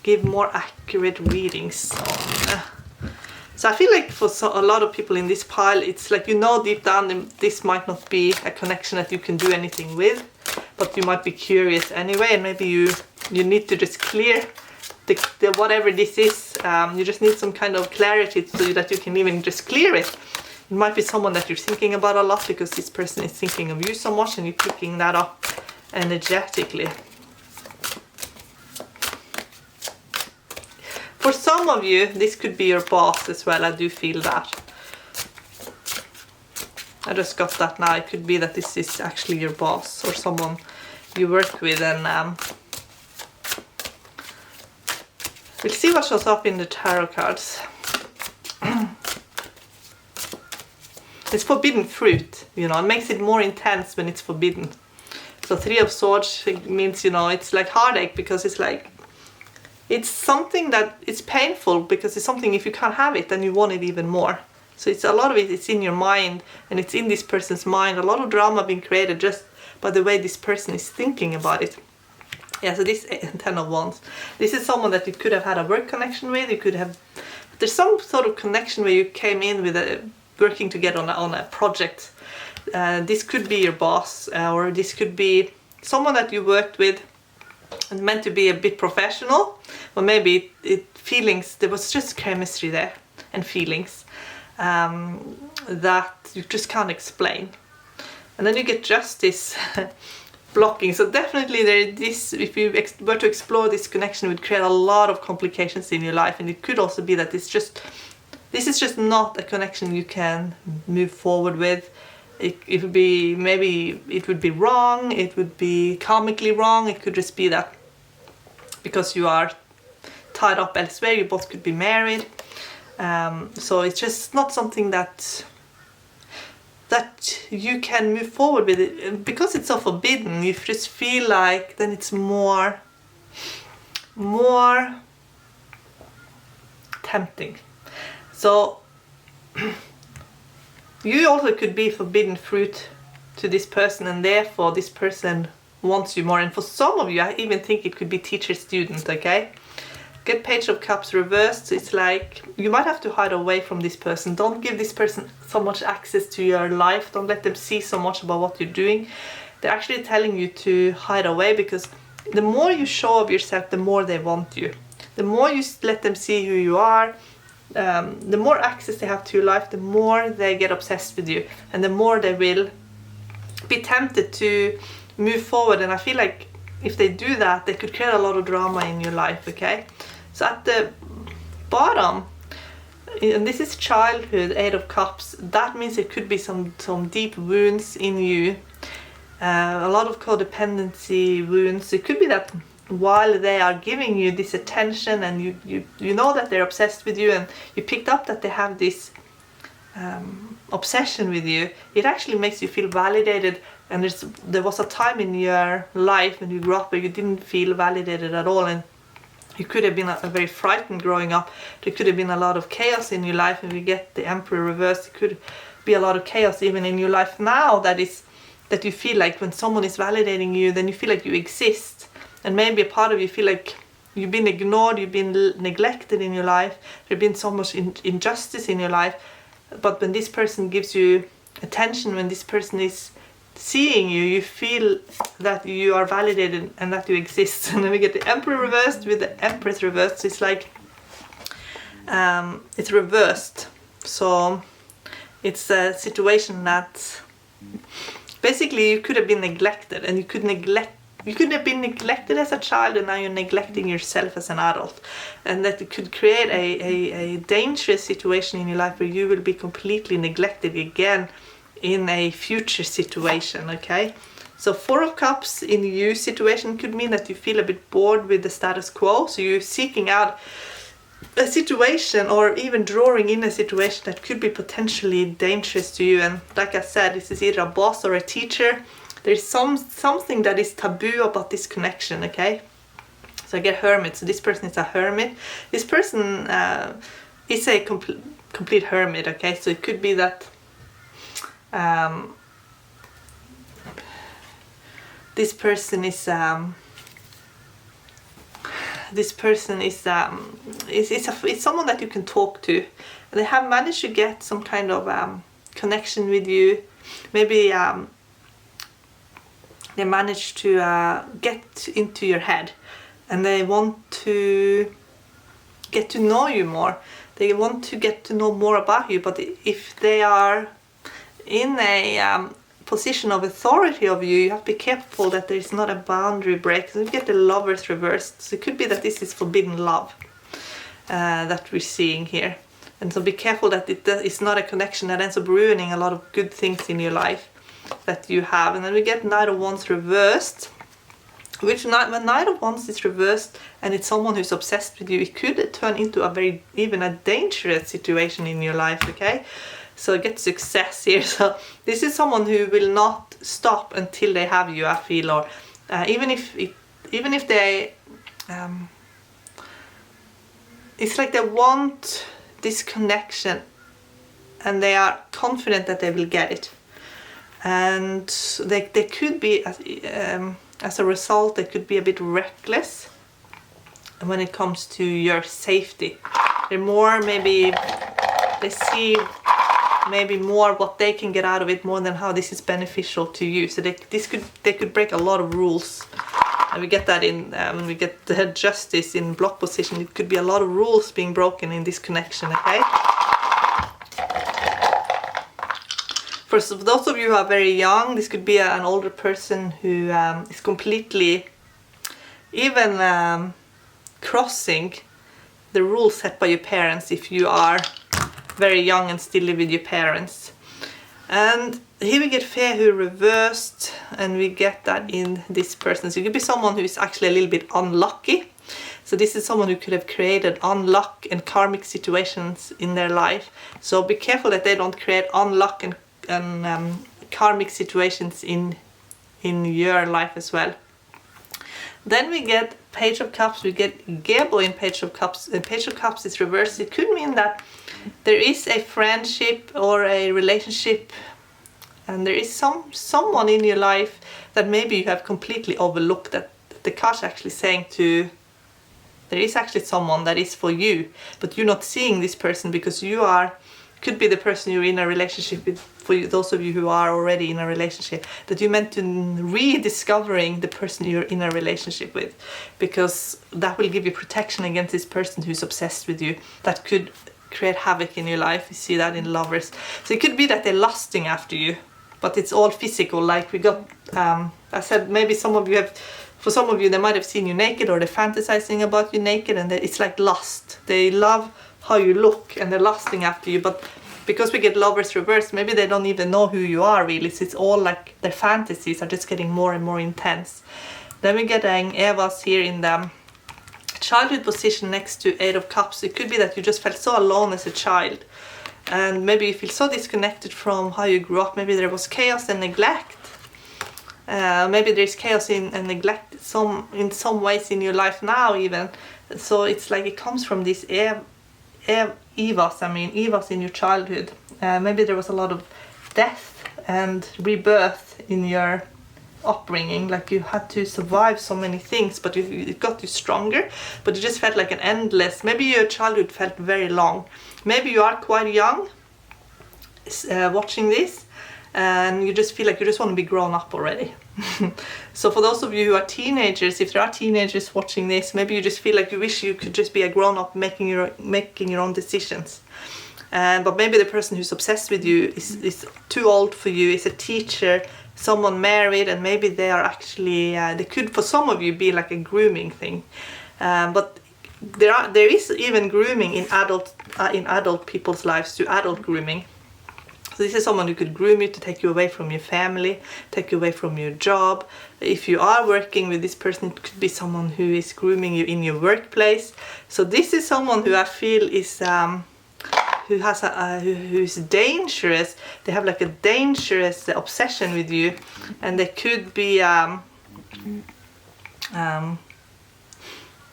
give more accurate readings. So I feel like for a lot of people in this pile, it's like, you know, deep down this might not be a connection that you can do anything with, but you might be curious anyway, and maybe you need to just clear the whatever this is. You just need some kind of clarity so that you can even just clear it. It might be someone that you're thinking about a lot because this person is thinking of you so much and you're picking that up energetically. For some of you, this could be your boss as well. I do feel that. I just got that now. It could be that this is actually your boss or someone you work with, and we'll see what shows up in the tarot cards. It's forbidden fruit, you know, it makes it more intense when it's forbidden. So 3 of Swords means, you know, it's like heartache, because it's like, it's something that it's painful, because it's something, if you can't have it, then you want it even more. So it's a lot of it, it's in your mind, and it's in this person's mind. A lot of drama being created just by the way this person is thinking about it. Yeah, so this 10 of Wands. This is someone that you could have had a work connection with. You could have, there's some sort of connection where you came in with working together on a project. This could be your boss, or this could be someone that you worked with and meant to be a bit professional, or maybe feelings, there was just chemistry there and feelings that you just can't explain. And then you get Justice blocking. So definitely if you were to explore this connection, it would create a lot of complications in your life. And it could also be that this is just not a connection you can move forward with. It would be, maybe it would be wrong, it would be karmically wrong. It could just be that because you are tied up elsewhere, you both could be married. So it's just not something that you can move forward with. It because it's so forbidden. You just feel like then it's more tempting. So you also could be forbidden fruit to this person, and therefore this person wants you more. And for some of you, I even think it could be teacher-student, okay? Get Page of Cups reversed. It's like you might have to hide away from this person. Don't give this person so much access to your life. Don't let them see so much about what you're doing. They're actually telling you to hide away, because the more you show of yourself, the more they want you. The more you let them see who you are, the more access they have to your life, the more they get obsessed with you, and the more they will be tempted to move forward. And I feel like if they do that, they could create a lot of drama in your life, okay? So at the bottom, and this is childhood, 8 of Cups, that means it could be some deep wounds in you, a lot of codependency wounds. It could be that while they are giving you this attention, and you know that they're obsessed with you, and you picked up that they have this obsession with you, it actually makes you feel validated. And there was a time in your life when you grew up where you didn't feel validated at all, and you could have been a very frightened growing up. There could have been a lot of chaos in your life, and we get the Emperor reversed. It could be a lot of chaos even in your life now, that you feel like when someone is validating you, then you feel like you exist. And maybe a part of you feel like you've been ignored, you've been neglected in your life, there's been so much injustice in your life. But when this person gives you attention, when this person is seeing you, you feel that you are validated and that you exist. And then we get the Emperor reversed with the Empress reversed. It's like it's reversed. So it's a situation that basically you could have been neglected, and you could have been neglected as a child, and now you're neglecting yourself as an adult. And that it could create a dangerous situation in your life where you will be completely neglected again in a future situation, okay? So 4 of Cups in you situation could mean that you feel a bit bored with the status quo. So you're seeking out a situation, or even drawing in a situation that could be potentially dangerous to you. And like I said, this is either a boss or a teacher. There's something that is taboo about this connection, okay? So I get Hermit. So this person is a hermit. This person is a complete hermit, okay? So it could be that this person is it's someone that you can talk to. They have managed to get some kind of connection with you. Maybe they managed to get into your head, and they want to get to know you more. they want to get to know more about you, but if they are in a position of authority of you, you have to be careful that there is not a boundary break. So you get the Lovers reversed. So it could be that this is forbidden love that we're seeing here. And so be careful that it is not a connection that ends up ruining a lot of good things in your life that you have. And then we get Knight of Wands reversed, which when Knight of Wands is reversed and it's someone who's obsessed with you, it could turn into even a dangerous situation in your life, okay? So get success here. So this is someone who will not stop until they have you, I feel, or even if they, it's like they want this connection and they are confident that they will get it. And they could be, as a result, they could be a bit reckless when it comes to your safety. They're more, maybe, they see maybe more what they can get out of it more than how this is beneficial to you. So they could break a lot of rules. And we get that in, when we get the Justice in block position, it could be a lot of rules being broken in this connection, okay? For those of you who are very young, this could be an older person who is completely, even crossing the rules set by your parents if you are very young and still live with your parents. And here we get Fair reversed, and we get that in this person. So it could be someone who is actually a little bit unlucky. So this is someone who could have created unluck and karmic situations in their life. So be careful that they don't create unluck and karmic situations in your life as well. Then we get Page of Cups, we get Gebo in Page of Cups, and Page of Cups is reversed. It could mean that there is a friendship or a relationship, and there is someone in your life that maybe you have completely overlooked, that the card's actually saying to, there is actually someone that is for you, but you're not seeing this person because you are, could be the person you're in a relationship with. For you, those of you who are already in a relationship, that you're meant to rediscovering the person you're in a relationship with, because that will give you protection against this person who's obsessed with you, that could create havoc in your life. You see that in Lovers. So it could be that they're lusting after you, but it's all physical. Like we got, I said, maybe some of you have, for some of you, they might have seen you naked, or they're fantasizing about you naked, and it's like lust. They love how you look and they're lusting after you, but because we get Lovers reversed, maybe they don't even know who you are really. So it's all like their fantasies are just getting more and more intense. Then we get Evas here in the childhood position next to Eight of Cups. It could be that you just felt so alone as a child, and maybe you feel so disconnected from how you grew up. Maybe there was chaos and neglect. Maybe there's chaos and neglect in some ways in your life now even. So it's like it comes from this Evas in your childhood. Maybe there was a lot of death and rebirth in your upbringing, like you had to survive so many things, but it got you stronger, but it just felt like an endless, maybe your childhood felt very long. Maybe you are quite young watching this, and you just feel like you just want to be grown up already. So for those of you who are teenagers, if there are teenagers watching this, maybe you just feel like you wish you could just be a grown up making your own decisions. But maybe the person who's obsessed with you is too old for you, is a teacher, someone married, and maybe they are actually, they could for some of you be like a grooming thing. But there is even grooming in adult people's lives, to adult grooming. So this is someone who could groom you to take you away from your family, take you away from your job. If you are working with this person, it could be someone who is grooming you in your workplace. So this is someone who I feel is who's dangerous. They have like a dangerous obsession with you, and they could be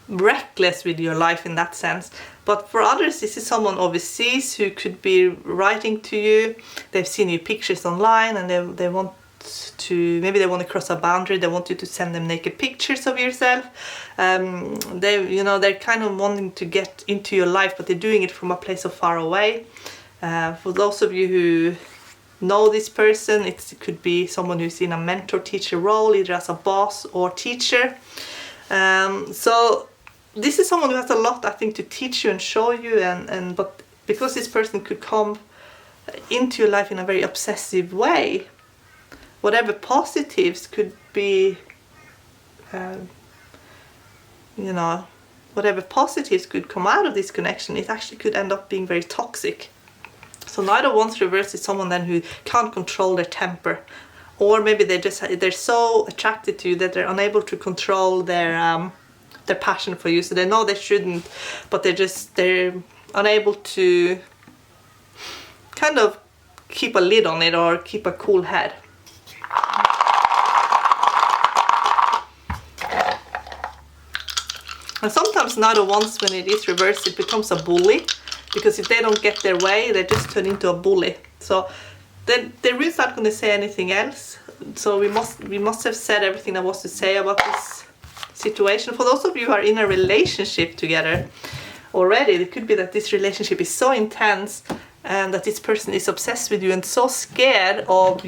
reckless with your life in that sense. But for others, this is someone overseas who could be writing to you. They've seen your pictures online, and they want to, maybe they want to cross a boundary. They want you to send them naked pictures of yourself. They're kind of wanting to get into your life, but they're doing it from a place of far away. For those of you who know this person, it could be someone who's in a mentor-teacher role, either as a boss or teacher. So this is someone who has a lot, I think, to teach you and show you, but because this person could come into your life in a very obsessive way, whatever positives could be, whatever positives could come out of this connection, it actually could end up being very toxic. So neither one's reverse is someone then who can't control their temper, or maybe they're so attracted to you that they're unable to control their passion for you. So they know they shouldn't, but they're unable to kind of keep a lid on it or keep a cool head. And sometimes neither ones, when it is reversed, it becomes a bully, because if they don't get their way, they just turn into a bully. So then they're really not going to say anything else. So we must have said everything there was to say about this situation. For those of you who are in a relationship together already, it could be that this relationship is so intense and that this person is obsessed with you and so scared of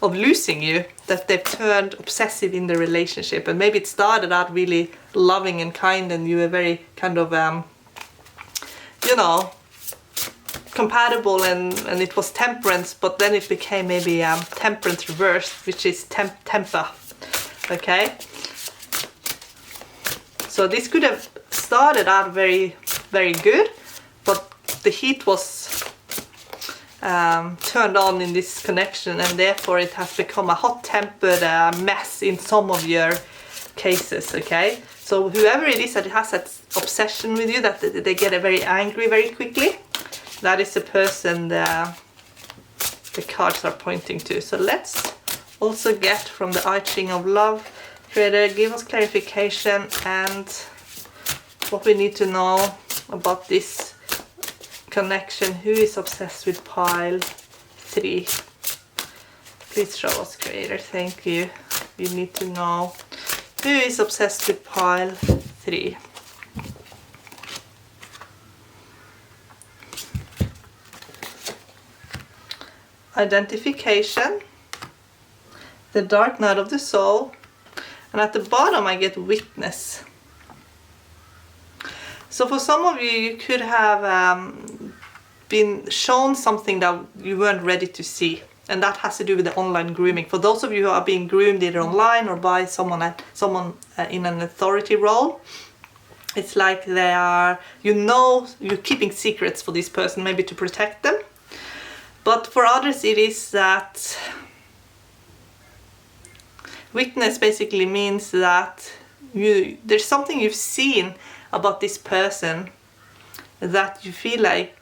losing you that they've turned obsessive in the relationship. And maybe it started out really loving and kind, and you were very kind of compatible, and it was temperance, but then it became maybe temperance reversed, which is temper. Okay, so this could have started out very, very good, but the heat was turned on in this connection, and therefore it has become a hot-tempered mess in some of your cases. Okay, so whoever it is that has that obsession with you, that they get very angry very quickly, that is the person the cards are pointing to. So let's also get from the I Ching of Love, Creator, give us clarification and what we need to know about this connection. Who is obsessed with pile 3? Please show us, Creator. Thank you. You need to know who is obsessed with pile 3. Identification, the dark night of the soul, and at the bottom I get witness. So for some of you, you could have been shown something that you weren't ready to see, and that has to do with the online grooming. For those of you who are being groomed either online or by someone in an authority role, it's like you're keeping secrets for this person, maybe to protect them. But for others, it is that witness basically means that there's something you've seen about this person that you feel like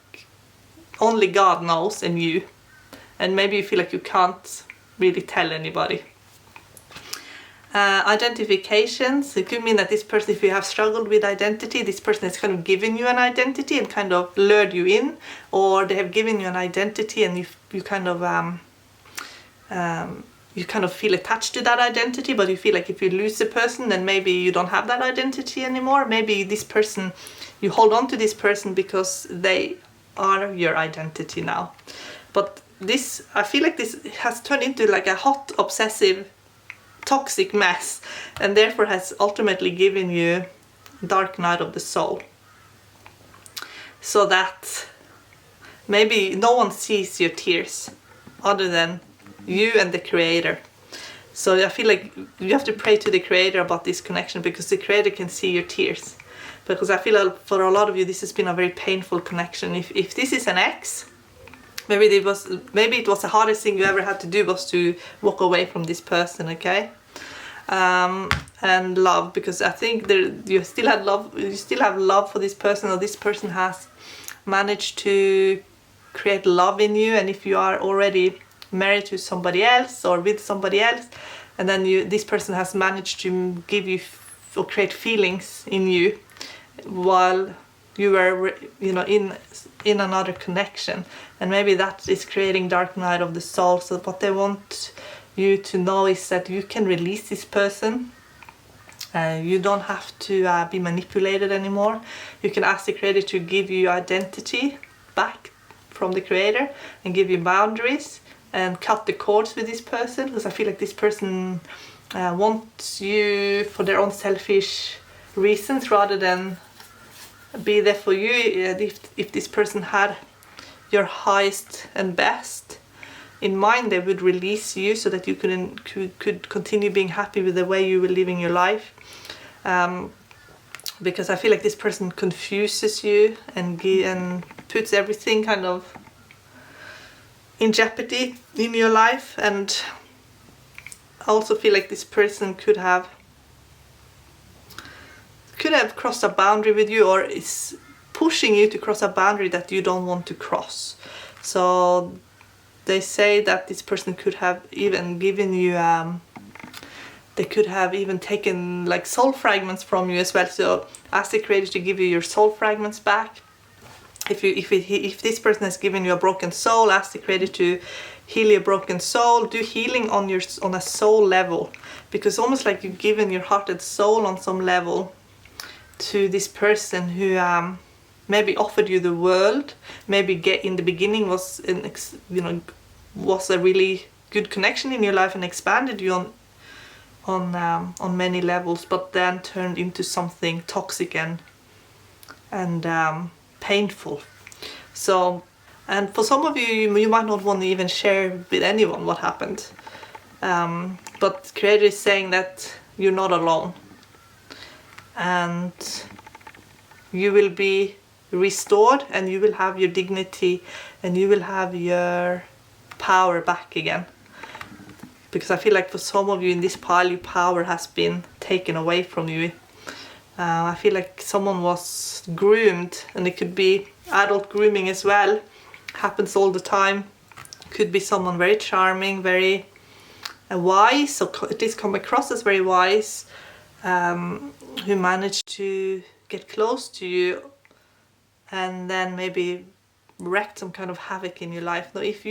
only God knows and you, and maybe you feel like you can't really tell anybody. Identifications, it could mean that this person, if you have struggled with identity, this person has kind of given you an identity and kind of lured you in, or they have given you an identity and you kind of feel attached to that identity, but you feel like if you lose the person, then maybe you don't have that identity anymore. Maybe this person, you hold on to this person because they are your identity now. But this, I feel like this has turned into like a hot, obsessive, toxic mess, and therefore has ultimately given you dark night of the soul. So that maybe no one sees your tears other than you and the Creator. So I feel like you have to pray to the Creator about this connection, because the Creator can see your tears. Because I feel like for a lot of you this has been a very painful connection. If this is an ex, maybe it was the hardest thing you ever had to do was to walk away from this person. Okay, and love, because I think you still have love for this person, or this person has managed to create love in you. And if you are already married to somebody else or with somebody else, and then this person has managed to give you or create feelings in you while you were in another connection, and maybe that is creating dark night of the soul. So what they want you to know is that you can release this person. You don't have to be manipulated anymore. You can ask the Creator to give you identity back from the Creator and give you boundaries and cut the cords with this person, because I feel like this person wants you for their own selfish reasons rather than be there for you. If this person had your highest and best in mind, they would release you so that you could continue being happy with the way you were living your life. Because I feel like this person confuses you and puts everything kind of in jeopardy in your life. And I also feel like this person could have crossed a boundary with you, or is pushing you to cross a boundary that you don't want to cross. So they say that this person could have even given you they could have even taken like soul fragments from you as well. So ask the Creator to give you your soul fragments back. If this person has given you a broken soul, ask the Creator to heal your broken soul. Do healing on a soul level, because almost like you've given your heart and soul on some level to this person who maybe offered you the world. Maybe in the beginning was a really good connection in your life and expanded you on many levels, but then turned into something toxic and painful. So, and for some of you might not want to even share with anyone what happened, but Creator is saying that you're not alone, and you will be restored, and you will have your dignity, and you will have your power back again. Because I feel like for some of you in this pile, your power has been taken away from you. I feel like someone was groomed, and it could be adult grooming as well. Happens all the time. Could be someone very charming, very wise, or at least come across as very wise, who managed to get close to you and then maybe wreaked some kind of havoc in your life. Now, if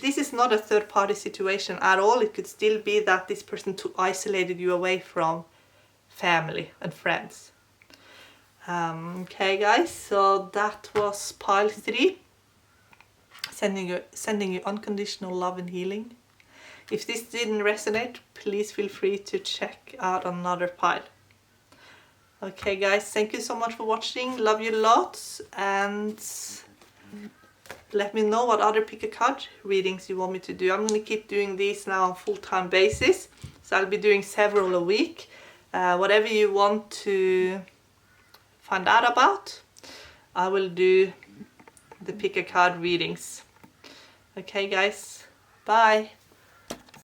this is not a third-party situation at all, it could still be that this person isolated you away from family and friends. Okay, guys, so that was pile 3. Sending you unconditional love and healing. If this didn't resonate, please feel free to check out another pile. Okay, guys, thank you so much for watching. Love you lots, and let me know what other pick a card readings you want me to do. I'm going to keep doing these now on full-time basis, so I'll be doing several a week. Whatever you want to find out about, I will do the pick a card readings. Okay, guys, bye.